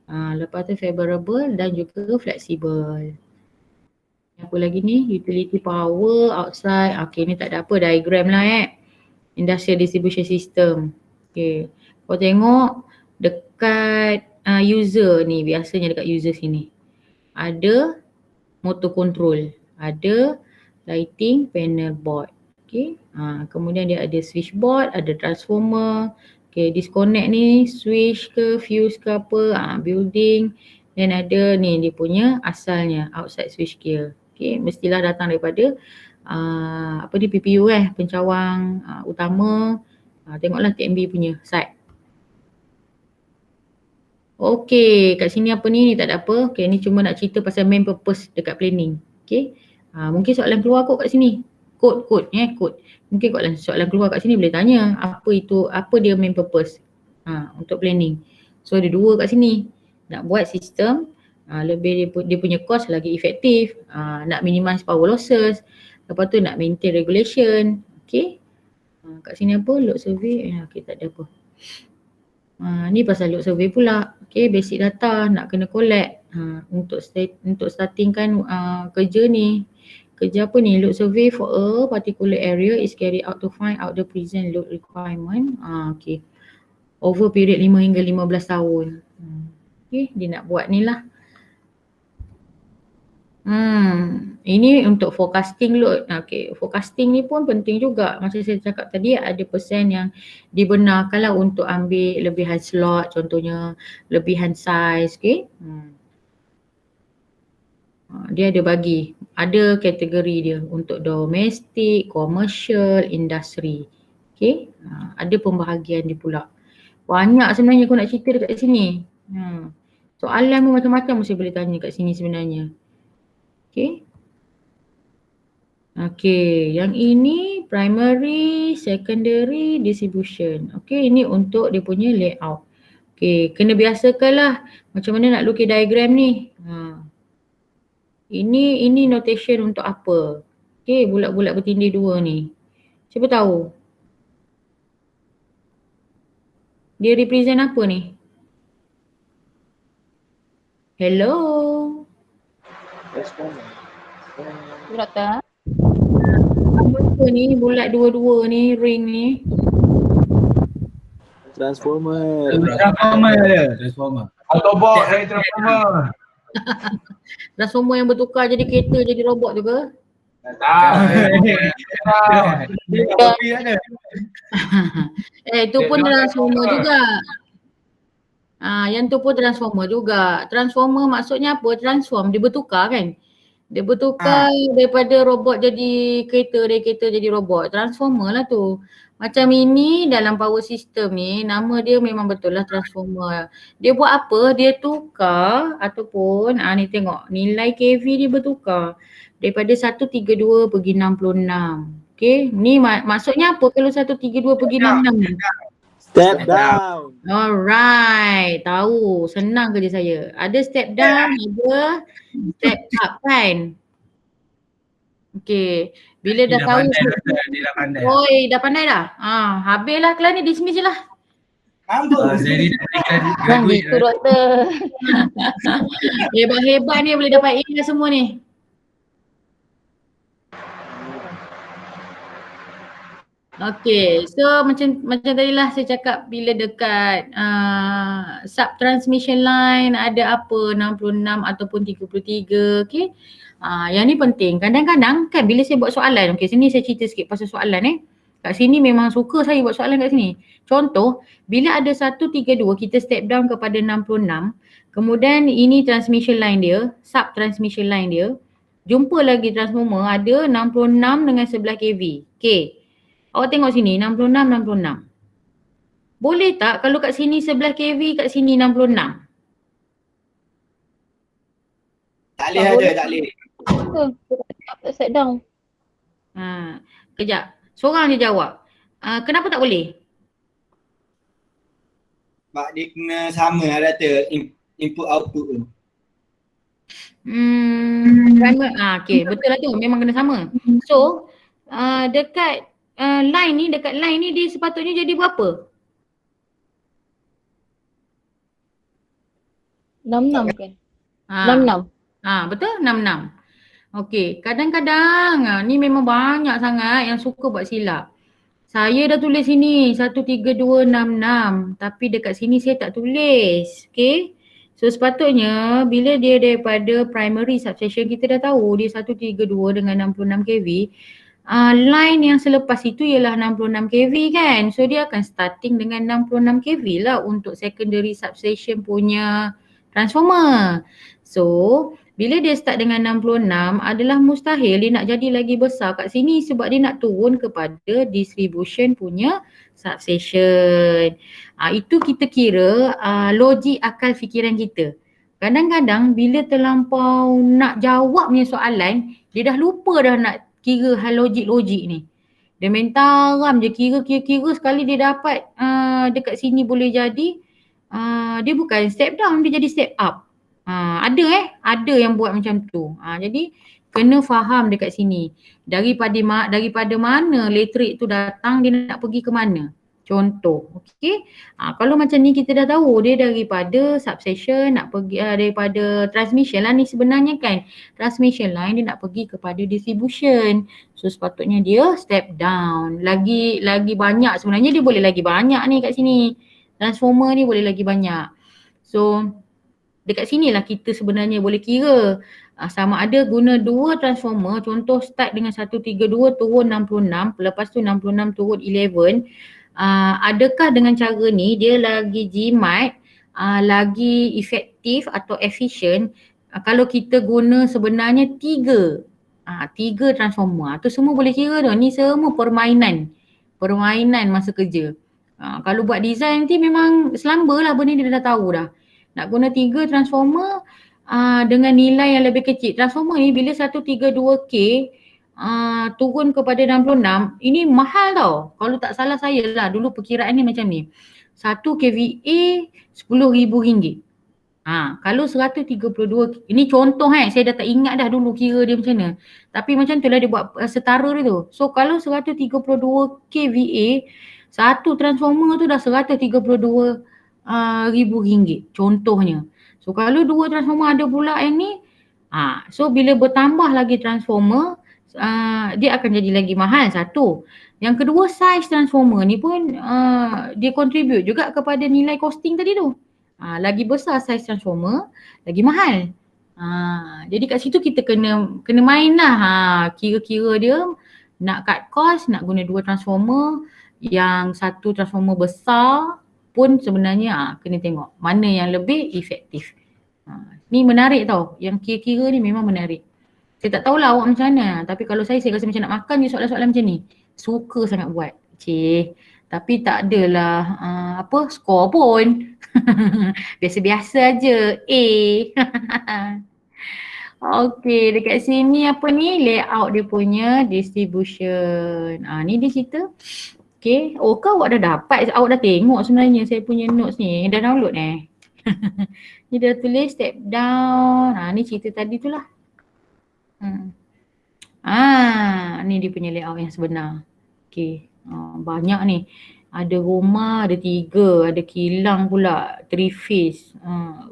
lepas tu favorable dan juga flexible. Apa lagi ni, utility power outside. Okay, ni tak ada apa, diagram lah industrial distribution system. Okay, kau tengok dekat user ni, biasanya dekat user sini ada motor control, ada lighting panel board. Okay, kemudian dia ada switchboard, ada transformer. Okay, disconnect ni switch ke fuse ke apa, building. Dan ada ni dia punya asalnya outside switch gear. Okay, mestilah datang daripada apa ni, PPU pencawang utama. Tengoklah TMB punya site. Okay, kat sini apa ni tak ada apa. Okay, ni cuma nak cerita pasal main purpose dekat planning. Okay, mungkin soalan keluar kot kat sini. Kod. Mungkin soalan keluar kat sini boleh tanya apa itu, apa dia main purpose untuk planning. So ada 2 kat sini. Nak buat sistem lebih dia punya cost lagi efektif, nak minimize power losses, lepas tu nak maintain regulation. Okay, kat sini apa, load survey, okay, tak ada apa. Ni pasal load survey pula. Okay, basic data nak kena collect untuk starting kan kerja ni. Kerja apa ni, load survey for a particular area is carried out to find out the present load requirement. Okay, over period 5 hingga 15 tahun. Okay, dia nak buat ni lah. Ini untuk forecasting load. Okay, forecasting ni pun penting juga. Macam saya cakap tadi, ada persen yang dibenarkan lah untuk ambil lebihan slot, contohnya lebihan size. Okay, dia ada bagi, ada kategori dia untuk domestic, commercial, industri. Okay, ada pembahagian dia pula. Banyak sebenarnya aku nak cerita dekat sini. Soalan pun macam-macam mesti boleh tanya kat sini sebenarnya. Okay, yang ini primary, secondary, distribution. Okay, ini untuk dia punya layout. Okay, kena biasakanlah macam mana nak lukis diagram ni. Ini notation untuk apa? Okay, bulat-bulat bertindih 2 ni. Siapa tahu? Dia represent apa ni? Hello? Doktor. Apa ni bulat 2 ni, ring ni? Transformer. Autobot dari transformer. Transformer yang bertukar jadi kereta jadi robot tu ke? Itu pun transformer juga. Yang tu pun transformer juga. Transformer maksudnya apa? Transform, dia bertukar kan? Dia bertukar daripada robot jadi kereta, dari kereta jadi robot. Transformer lah tu. Macam ini dalam power system ni, nama dia memang betul lah transformer. Dia buat apa? Dia tukar ataupun ni tengok nilai kV dia bertukar daripada 132 pergi 66. Okay, ni maksudnya apa kalau 132 pergi 66 ni? Step down. Alright, tahu. Senang kerja saya. Ada step down, ada step up kan? Okay. Bila Dia dah dah tahu. pandai doktor, dia dah pandai. Oi, dah pandai dah? Habislah kelas ni, dismiss je lah. Jadi Yang graduate gitu doktor. Hebat-hebat ni boleh dapat A lah semua ni. Okay, so macam tadi lah saya cakap bila dekat sub transmission line ada apa 66 ataupun 33, okay. Yang ni penting. Kadang-kadang kan bila saya buat soalan, okay sini saya cerita sikit pasal soalan Kat sini memang suka saya buat soalan kat sini. Contoh, bila ada 132 kita step down kepada 66, kemudian ini transmission line dia, sub transmission line dia, jumpa lagi transformer ada 66 dengan 11 kV. Okay. Awak tengok sini 66, 66. Boleh tak kalau kat sini 11 kV, kat sini 66? Tak boleh ada, tak boleh. Betul. Set down. Kejap. Seorang je jawab. Kenapa tak boleh? Sebab dia kena sama lah data input output tu. Okay, betul lah tu. Memang kena sama. So, dekat line ni dia sepatutnya jadi berapa? 66 kan? 66. Betul 66. Okey, kadang-kadang ni memang banyak sangat yang suka buat silap. Saya dah tulis sini 13266 tapi dekat sini saya tak tulis. Okey. So sepatutnya bila dia daripada primary substation kita dah tahu dia 132 dengan 66 kV. Line yang selepas itu ialah 66 kV kan. So dia akan starting dengan 66 kV lah untuk secondary substation punya transformer. So bila dia start dengan 66 adalah mustahil dia nak jadi lagi besar kat sini sebab dia nak turun kepada distribution punya substation. Itu kita kira logik akal fikiran kita. Kadang-kadang bila terlampau nak jawab punya soalan, dia dah lupa dah nak kira hal logik-logik ni. Dia main taram je kira sekali dia dapat dekat sini boleh jadi dia bukan step down, dia jadi step up. Ada yang buat macam tu. Jadi kena faham dekat sini. Daripada mana elektrik tu datang, dia nak pergi ke mana. Contoh, okey. Kalau macam ni kita dah tahu dia daripada substation nak pergi daripada transmission lah ni sebenarnya kan. Transmission line dia nak pergi kepada distribution. So sepatutnya dia step down. Lagi banyak sebenarnya dia boleh lagi banyak ni kat sini. Transformer ni boleh lagi banyak. So dekat sinilah kita sebenarnya boleh kira sama ada guna dua transformer, contoh start dengan 132 turun 66, lepas tu 66 turun 11. Adakah dengan cara ni dia lagi jimat, lagi efektif atau efisien kalau kita guna sebenarnya tiga transformer. Tu semua boleh kira tu, ni semua permainan masa kerja. Kalau buat design nanti memang selamba lah benda ni dia dah tahu dah. Nak guna 3 transformer dengan nilai yang lebih kecil. Transformer ni bila 132K turun kepada 66, ini mahal tau. Kalau tak salah saya lah dulu perkiraan ni macam ni. 1 kVA RM10,000. Kalau 132, ini contoh saya dah tak ingat dah dulu kira dia macam mana. Tapi macam tu lah dia buat setara dia tu. So kalau 132 kVA, satu transformer tu dah RM132,000 contohnya. So kalau dua transformer ada pula yang ni, so bila bertambah lagi transformer, dia akan jadi lagi mahal satu. Yang kedua size transformer ni pun dia contribute juga kepada nilai costing tadi tu. Lagi besar size transformer, lagi mahal. Jadi kat situ kita kena main lah. Kira-kira dia nak cut cost, nak guna dua transformer, yang satu transformer besar pun sebenarnya kena tengok mana yang lebih efektif. Ni menarik tau, yang kira-kira ni memang menarik. Saya tak tahulah awak macam mana, tapi kalau saya rasa macam nak makan je soalan-soalan macam ni. Suka sangat buat. Tapi tak adalah skor pun. Biasa-biasa je. Okey, dekat sini apa ni? Layout dia punya distribution. Ni dia cerita. Okay. Oh, kau awak dah dapat, awak dah tengok sebenarnya saya punya notes ni. Dah download Ni dah tulis step down. Ni cerita tadi tu lah. Ni dia punya layout yang sebenar. Okay. Banyak ni. Ada rumah, ada 3, ada kilang pula, 3 phase.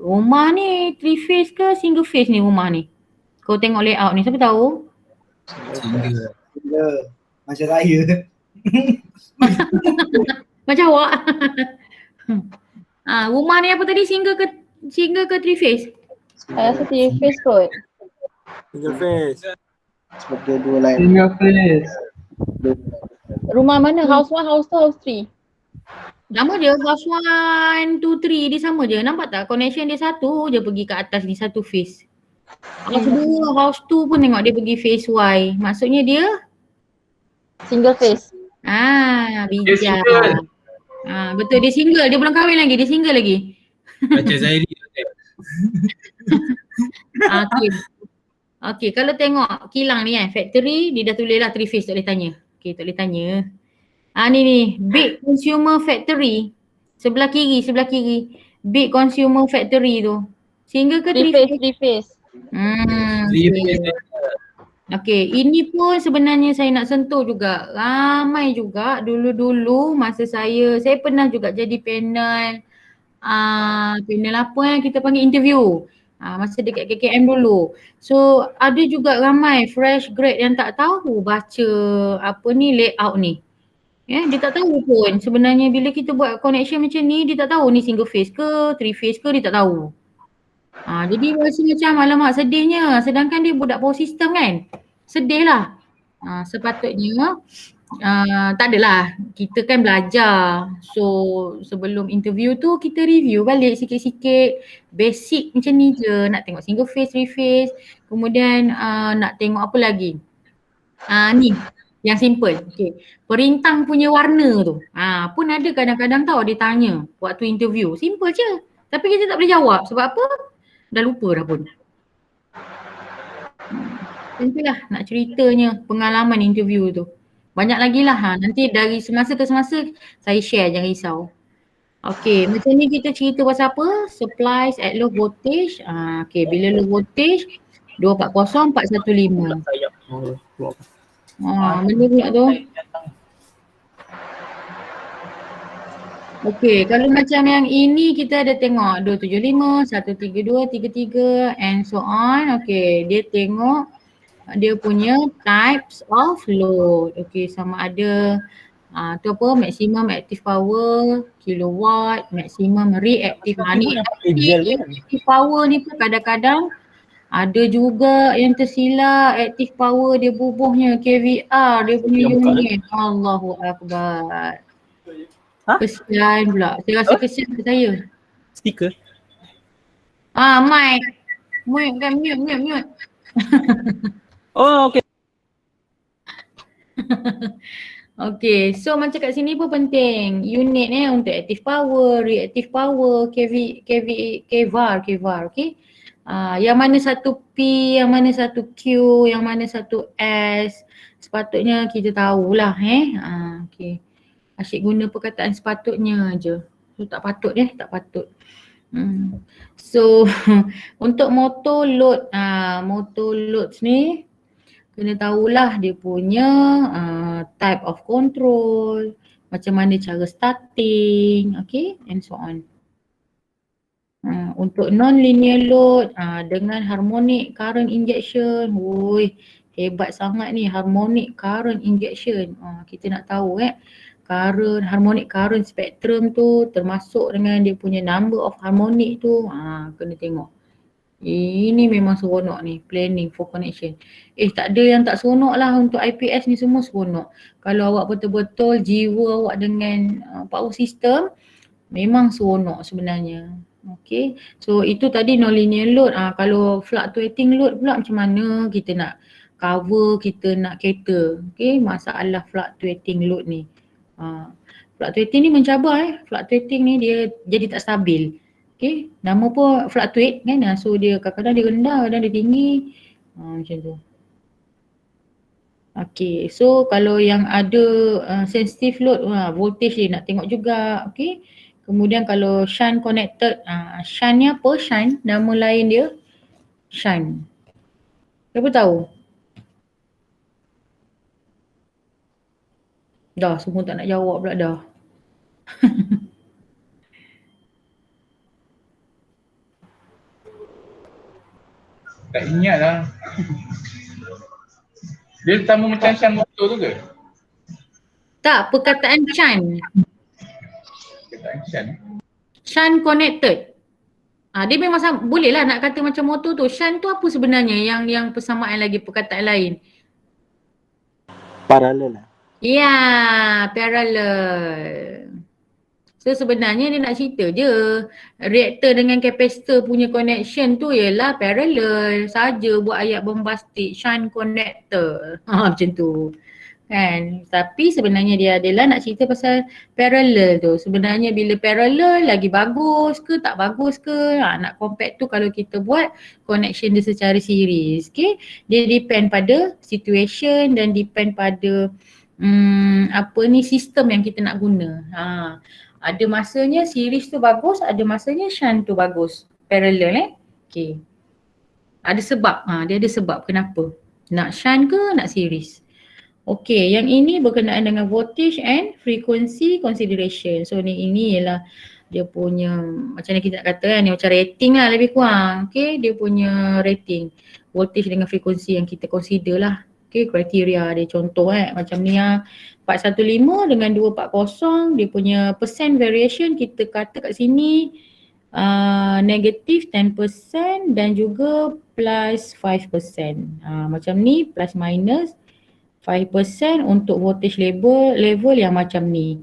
Rumah ni 3 phase ke single phase ni rumah ni? Kau tengok layout ni, siapa tahu? Single. Macam saya. Macam awak. Rumah ni apa tadi, single ke 3 phase? Saya rasa 3 face kot. Single face. Sebab dua lain. Single face. Rumah mana? House 1, house 2, house 3? Nama dia house 1, 2, 3 dia sama je. Nampak tak? Connection dia satu je pergi ke atas ni, satu phase. House 2, house 2 pun tengok dia pergi phase Y. Maksudnya dia Single face. bijak. single. Betul, dia single. Dia belum kahwin lagi, dia single lagi. Macam Zairi. Okay, kalau tengok kilang ni factory, dia dah tulis lah 3 phase, tak boleh tanya. Okay, tak boleh tanya. Ni, big consumer factory. Sebelah kiri. Big consumer factory tu. Single ke 3 phase? 3 face. Okay, ini pun sebenarnya saya nak sentuh juga. Ramai juga dulu-dulu masa saya pernah juga jadi panel panel apa kita panggil interview. Masa dekat KKM dulu. So ada juga ramai fresh grad yang tak tahu baca layout ni. Dia tak tahu pun sebenarnya bila kita buat connection macam ni, dia tak tahu ni single phase ke, 3 phase ke, dia tak tahu. Jadi rasa macam alamak sedihnya, sedangkan dia budak power system kan. Sedih lah. Sepatutnya tak adalah, kita kan belajar. So sebelum interview tu kita review balik sikit-sikit basic macam ni je. Nak tengok single phase, 3 phase, kemudian nak tengok apa lagi. Ni yang simple. Okay. Perintang punya warna tu. Pun ada kadang-kadang tau dia tanya waktu interview. Simple je. Tapi kita tak boleh jawab. Sebab apa? Dah lupa dah pun. Itulah nak ceritanya pengalaman interview tu. Banyak lagi lah. Nanti dari semasa ke semasa saya share, jangan risau. Okay, macam ni kita cerita pasal apa? Supplies at low voltage. Okay, bila low voltage 240, 415. Benda pula tu. Okay, kalau macam yang ini kita ada tengok 275, 132, 33 and so on. Okay, dia tengok dia punya types of load. Okay, sama ada tu apa, maximum active power, kilowatt, maximum reactive. Ni active power ni pun kadang-kadang ada juga yang tersilap. Active power dia bubuhnya kVAR dia punya unit. Allahu Akbar. Kesian pula. Saya rasa kesian kat saya. Stiker. Mic. Mute kan, mute. Oh, okay. Okay, so macam kat sini pun penting. Unit untuk active power, reactive power, kVAR, okay. Yang mana satu P, yang mana satu Q, yang mana satu S. Sepatutnya kita tahulah okay. Asyik guna perkataan sepatutnya je. So tak patut tak patut. So untuk motor load, motor loads ni kena tahulah dia punya type of control, macam mana cara starting, okay, and so on. Untuk non-linear load dengan harmonic current injection, hebat sangat ni harmonic current injection. Kita nak tahu harmonic current spectrum tu termasuk dengan dia punya number of harmonic tu, kena tengok. Ini memang seronok ni, planning for connection. Tak ada yang tak seronok lah, untuk IPS ni semua seronok. Kalau awak betul-betul jiwa awak dengan power system, memang seronok sebenarnya. Okay, so itu tadi non-linear load. Kalau fluctuating load pula macam mana kita nak cover, kita nak cater. Okay, masalah fluctuating load ni. Fluctuating ni mencabar fluctuating ni dia jadi tak stabil. Okay, nama pun fluctuate kan, so dia kadang-kadang dia rendah, kadang dia tinggi, macam tu. Okay, so kalau yang ada sensitive load, voltage dia nak tengok juga, okay. Kemudian kalau shunt connected, shunt ni apa? Shunt, nama lain dia shunt. Siapa tahu? Dah, semua tak nak jawab pula dah. Tak ingat lah. Dia sama macam shunt motor tu ke? Tak, perkataan shunt. Perkataan shunt. Shunt connected. Dia memang boleh lah nak kata macam motor tu. Shunt tu apa sebenarnya yang persamaan lagi, perkataan lain? Parallel lah. Ya, parallel. So sebenarnya dia nak cerita je, reaktor dengan kapasitor punya connection tu ialah parallel saja, buat ayat bombastik, shunt connector. Macam tu. Kan, tapi sebenarnya dia adalah nak cerita pasal parallel tu. Sebenarnya bila parallel lagi bagus ke tak bagus ke, nak compare tu kalau kita buat connection dia secara series. Okay, dia depend pada situation dan depend pada sistem yang kita nak guna. Ada masanya series tu bagus, ada masanya shunt tu bagus, parallel okay. Ada sebab, dia ada sebab kenapa nak shunt ke nak series. Okay, yang ini berkenaan dengan voltage and frequency consideration. So ini ialah dia punya, macam mana kita nak kata kan, ni macam rating lah lebih kurang. Okay, dia punya rating, voltage dengan frekuensi yang kita consider lah. Okay, kriteria dia contoh macam ni 415 dengan 240, dia punya percent variation kita kata kat sini negative 10% dan juga plus 5%. Macam ni plus minus 5% untuk voltage level yang macam ni.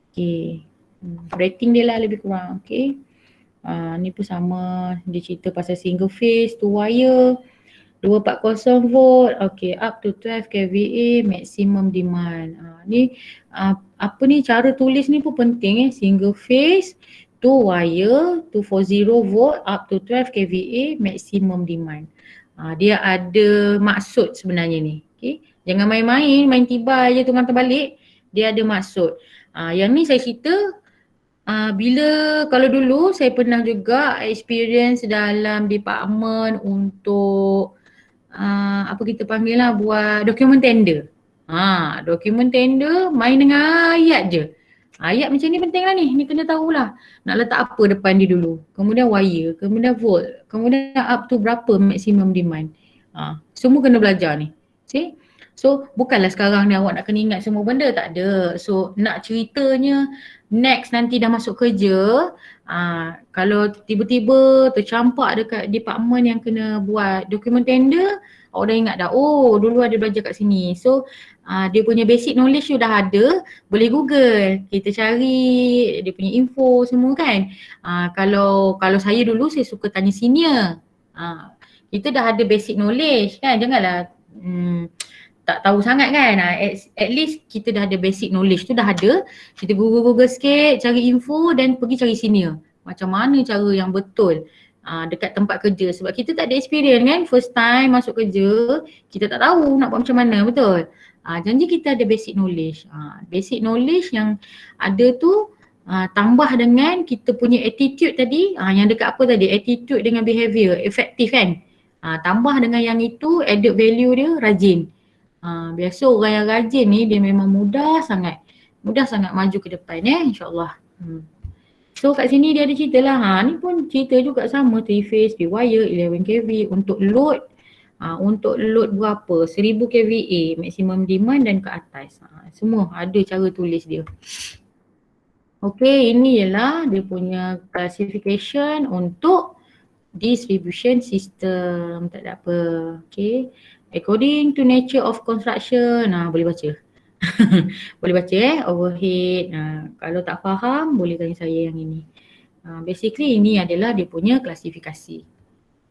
Okay. Rating dia lah lebih kurang. Okay. Ni pun sama, dia cerita pasal single phase, 2 wire, 240 volt, okay, up to 12 kVA maximum demand. Ni apa ni, cara tulis ni pun penting single phase, 2 wire, 240 volt, up to 12 kVA maximum demand. Dia ada maksud sebenarnya ni. Okay. Jangan main-main, main tiba je tu mata balik. Dia ada maksud. Yang ni saya cerita bila kalau dulu saya pernah juga experience dalam department untuk apa kita panggil lah, buat dokumen tender. Dokumen tender main dengan ayat je. Ayat macam ni penting lah ni kena tahulah. Nak letak apa depan dia dulu. Kemudian wire, kemudian volt, kemudian up to berapa maximum demand. Semua kena belajar ni. See? So bukanlah sekarang ni awak nak kena ingat semua benda, tak ada. So nak ceritanya next nanti dah masuk kerja, kalau tiba-tiba tercampak dekat department yang kena buat dokumen tender, awak dah ingat dah, oh dulu ada belajar kat sini. So dia punya basic knowledge tu dah ada, boleh google, kita cari dia punya info semua kan. Kalau saya dulu saya suka tanya senior. Kita dah ada basic knowledge kan, janganlah tak tahu sangat kan. At least kita dah ada basic knowledge tu dah ada. Kita google sikit, cari info dan pergi cari senior. Macam mana cara yang betul dekat tempat kerja. Sebab kita tak ada experience kan, first time masuk kerja, kita tak tahu nak buat macam mana, betul. Janji kita ada basic knowledge. Basic knowledge yang ada tu tambah dengan kita punya attitude tadi, yang dekat apa tadi, attitude dengan behavior, efektif kan. Tambah dengan yang itu, added value dia rajin. Biasa orang yang rajin ni dia memang mudah sangat maju ke depan insyaAllah. So kat sini dia ada cerita lah, ni pun cerita juga sama, 3 phase, 3 wire, 11 kV untuk load. Untuk load berapa, 1000 kVA maximum demand dan ke atas. Semua ada cara tulis dia. Okay, ini ialah dia punya classification untuk distribution system. Tak ada apa. Okay. According to nature of construction, boleh baca. Boleh baca overhead. Kalau tak faham boleh tanya saya yang ini. Basically ini adalah dia punya klasifikasi.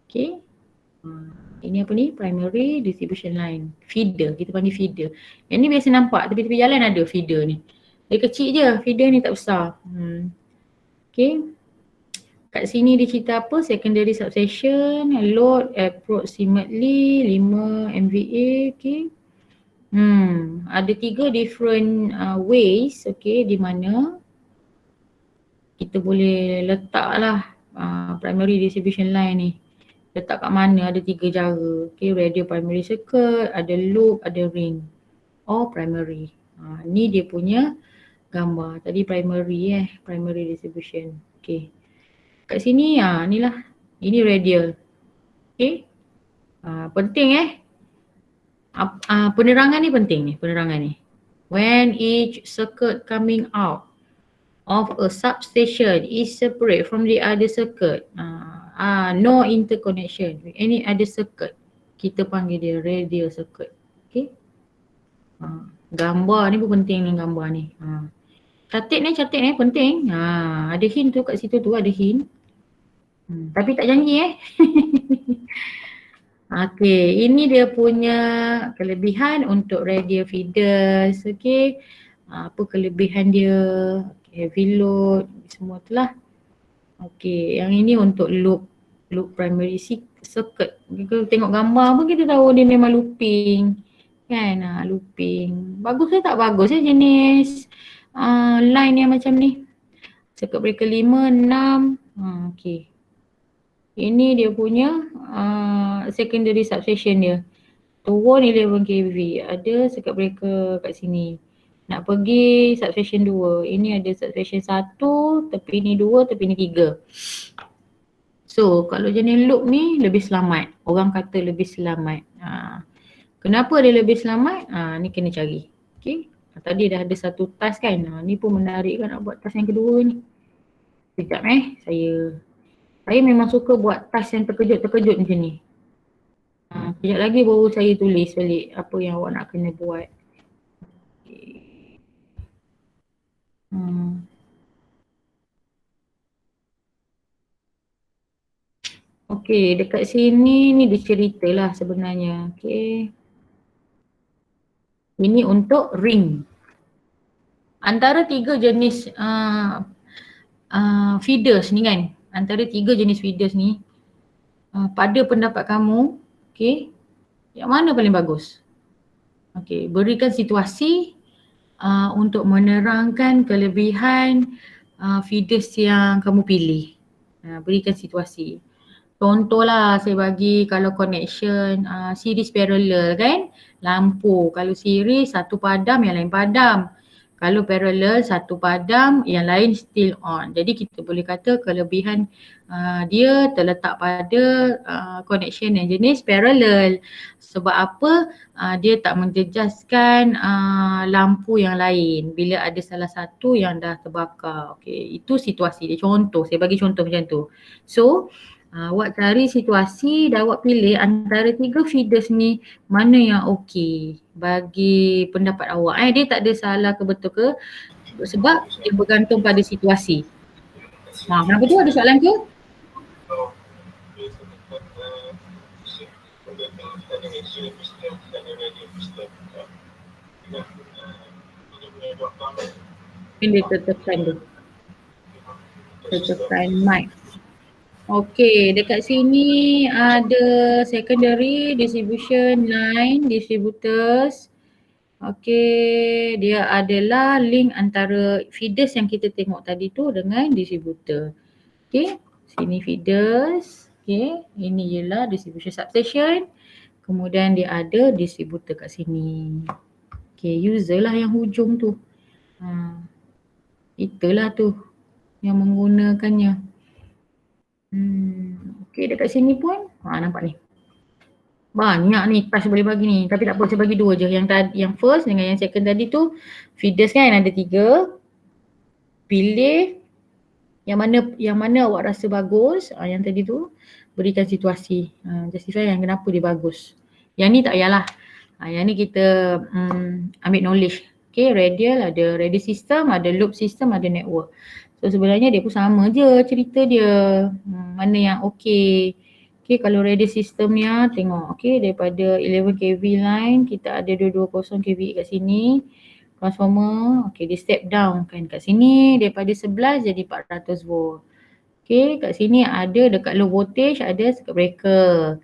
Okay. Ini apa ni? Primary distribution line. Feeder, kita panggil feeder. Yang ni biasa nampak tepi-tepi jalan ada feeder ni. Dia kecil je, feeder ni tak besar. Okay. Kat sini dia cerita apa? Secondary substation, load approximately 5 MVA, okay. Ada 3 different ways, okay, di mana kita boleh letak lah primary distribution line ni. Letak kat mana, ada 3 cara. Okay, radio primary circuit, ada loop, ada ring. Primary. Ni dia punya gambar. Tadi primary distribution. Okay. Kat sini ni lah. Ini radial. Okay. Penting penerangan ni penting ni, penerangan ni. When each circuit coming out of a substation is separate from the other circuit, no interconnection with any other circuit, kita panggil dia radial circuit. Okay. Gambar ni pun penting ni, gambar ni. Catat ni penting. Ada hint tu kat situ tu, ada hint. Tapi tak janji Okay, ini dia punya kelebihan untuk radial feeders. Okay, apa kelebihan dia, heavy load, semua tu lah. Okay, yang ini untuk loop primary circuit. Kita tengok gambar pun kita tahu dia memang looping. Kan, looping. Bagus ke tak bagus jenis line yang macam ni. Circuit breaker 5, 6. Okay. Ini dia punya secondary substation dia. Turun 11 kV. Ada circuit breaker kat sini. Nak pergi substation 2. Ini ada substation 1, tepi ni 2, tepi ni 3. So kalau jenis loop ni lebih selamat. Orang kata lebih selamat. Kenapa dia lebih selamat? Ni kena cari. Okay. Tadi dah ada satu task kan. Ni pun menarik kan nak buat task yang kedua ni. Sekejap Saya memang suka buat task yang terkejut-terkejut macam ni. Sekejap lagi baru saya tulis balik apa yang awak nak kena buat. Okay, dekat sini ni dia ceritalah sebenarnya. Okay. Ini untuk ring. Antara 3 jenis feeders ni kan. Antara 3 jenis feeders ni, pada pendapat kamu, okay, yang mana paling bagus? Okay, berikan situasi untuk menerangkan kelebihan feeders yang kamu pilih. Berikan situasi. Contohlah saya bagi kalau connection series parallel kan, lampu. Kalau series satu padam, yang lain padam. Kalau parallel satu padam, yang lain still on. Jadi kita boleh kata kelebihan dia terletak pada connection yang jenis parallel. Sebab apa? Dia tak menjejaskan lampu yang lain bila ada salah satu yang dah terbakar. Okay, itu situasi dia. Contoh, saya bagi contoh macam tu. So, awak cari situasi dan awak pilih antara 3 feeders ni mana yang okey bagi pendapat awak. Dia tak ada salah ke betul ke sebab dia bergantung pada situasi. Kenapa tu, ada soalan ke? Ini tekan tu. Tekan mic. Okey, dekat sini ada secondary distribution line distributors. Okey, dia adalah link antara feeders yang kita tengok tadi tu dengan distributor. Okey, sini feeders. Okey, ini ialah distribution substation. Kemudian dia ada distributor kat sini. Okey, user lah yang hujung tu. Itulah tu yang menggunakannya. Okay, dekat sini pun nampak ni. Banyak ni task boleh bagi ni. Tapi tak apa, saya bagi 2 je. Yang first dengan yang second tadi tu feeders kan ada 3. Pilih yang mana awak rasa bagus. Yang tadi tu berikan situasi. Justify yang kenapa dia bagus. Yang ni tak payahlah. Yang ni kita ambil knowledge. Okay, radial ada radial system, ada loop system, ada network. So sebenarnya dia pun sama je cerita dia. Mana yang okey. Okay, kalau radial system ni tengok. Okay, daripada 11 kV line kita ada 220 kV kat sini. Transformer, okay, dia step down kan kat sini daripada 11 jadi 400 volt. Okay, kat sini ada dekat low voltage ada circuit breaker.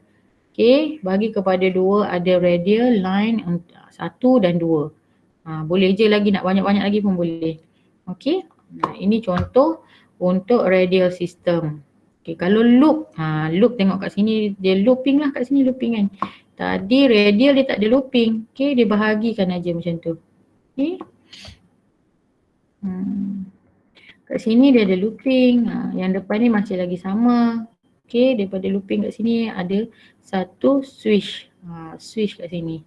Okay, bagi kepada 2 ada radial, line 1 dan 2. Boleh je lagi nak banyak-banyak lagi pun boleh. Okay, ini contoh untuk radial system. Okay, kalau loop, loop tengok kat sini dia looping lah, kat sini looping kan. Tadi radial dia tak ada looping. Okay, dia bahagikan aja macam tu. Okay. Kat sini dia ada looping. Yang depan ni masih lagi sama. Okay, daripada looping kat sini ada satu switch. Switch kat sini.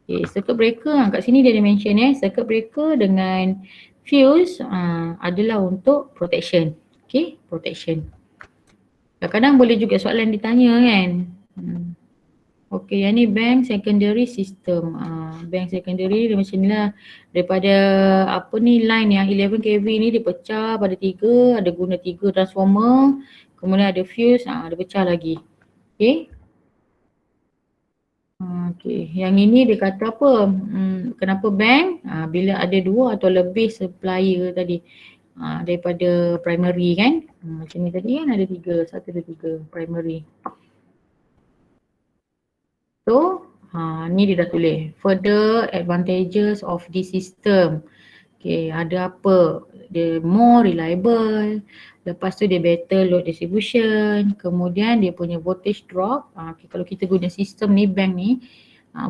Okay, circuit breaker kat sini dia ada mention circuit breaker dengan fuse adalah untuk protection. Okay, protection. Kadang-kadang boleh juga soalan ditanya kan. Okay, yang ni bank secondary system. Bank secondary dia macam ni lah. Daripada apa ni line yang 11 kV ni dia pecah pada 3, ada guna 3 transformer. Kemudian ada fuse, dia pecah lagi. Okay. Okay, yang ini dia kata apa? Kenapa bank? Bila ada 2 atau lebih supplier tadi. Daripada primary kan. Macam ni tadi kan ada 3, 1, 2, 3 primary. So, ni dia dah tulis. Further advantages of this system. Okay, ada apa? Dia more reliable. Lepas tu dia better load distribution. Kemudian dia punya voltage drop. Okay, kalau kita guna sistem ni, bank ni,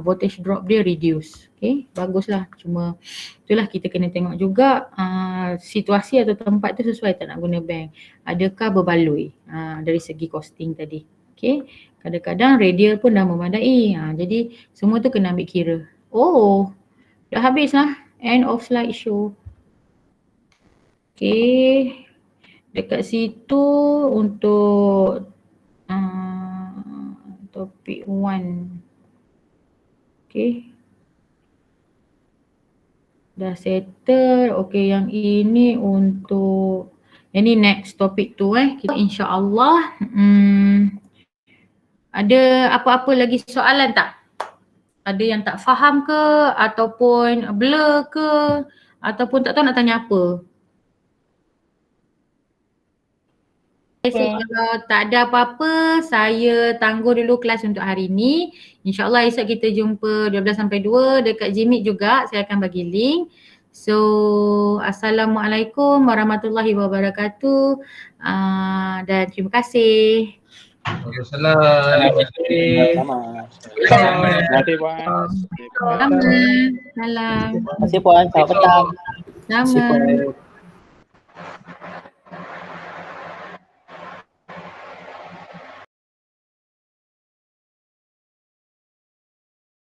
voltage drop dia reduce. Okay, baguslah. Cuma itulah kita kena tengok juga situasi atau tempat tu sesuai tak nak guna bank. Adakah berbaloi dari segi costing tadi. Okay, kadang-kadang radial pun dah memadai. Jadi semua tu kena ambil kira. Oh, dah habis lah. End of slideshow. Okay, dekat situ untuk topik 1. Okay, dah settle. Okay, yang ini untuk ini next topik tu kita insya-Allah ada apa-apa lagi soalan tak? Ada yang tak faham ke ataupun blur ke ataupun tak tahu nak tanya apa? Kalau tak ada apa-apa, saya tangguh dulu kelas untuk hari ni. InsyaAllah esok kita jumpa 12 sampai 2 dekat Jimmy juga. Saya akan bagi link. So, Assalamualaikum warahmatullahi wabarakatuh. Dan terima kasih. Waalaikumsalam. Sama. Terima kasih Puan. Selamat. Salam. Terima kasih Puan. Selamat petang. Selamat.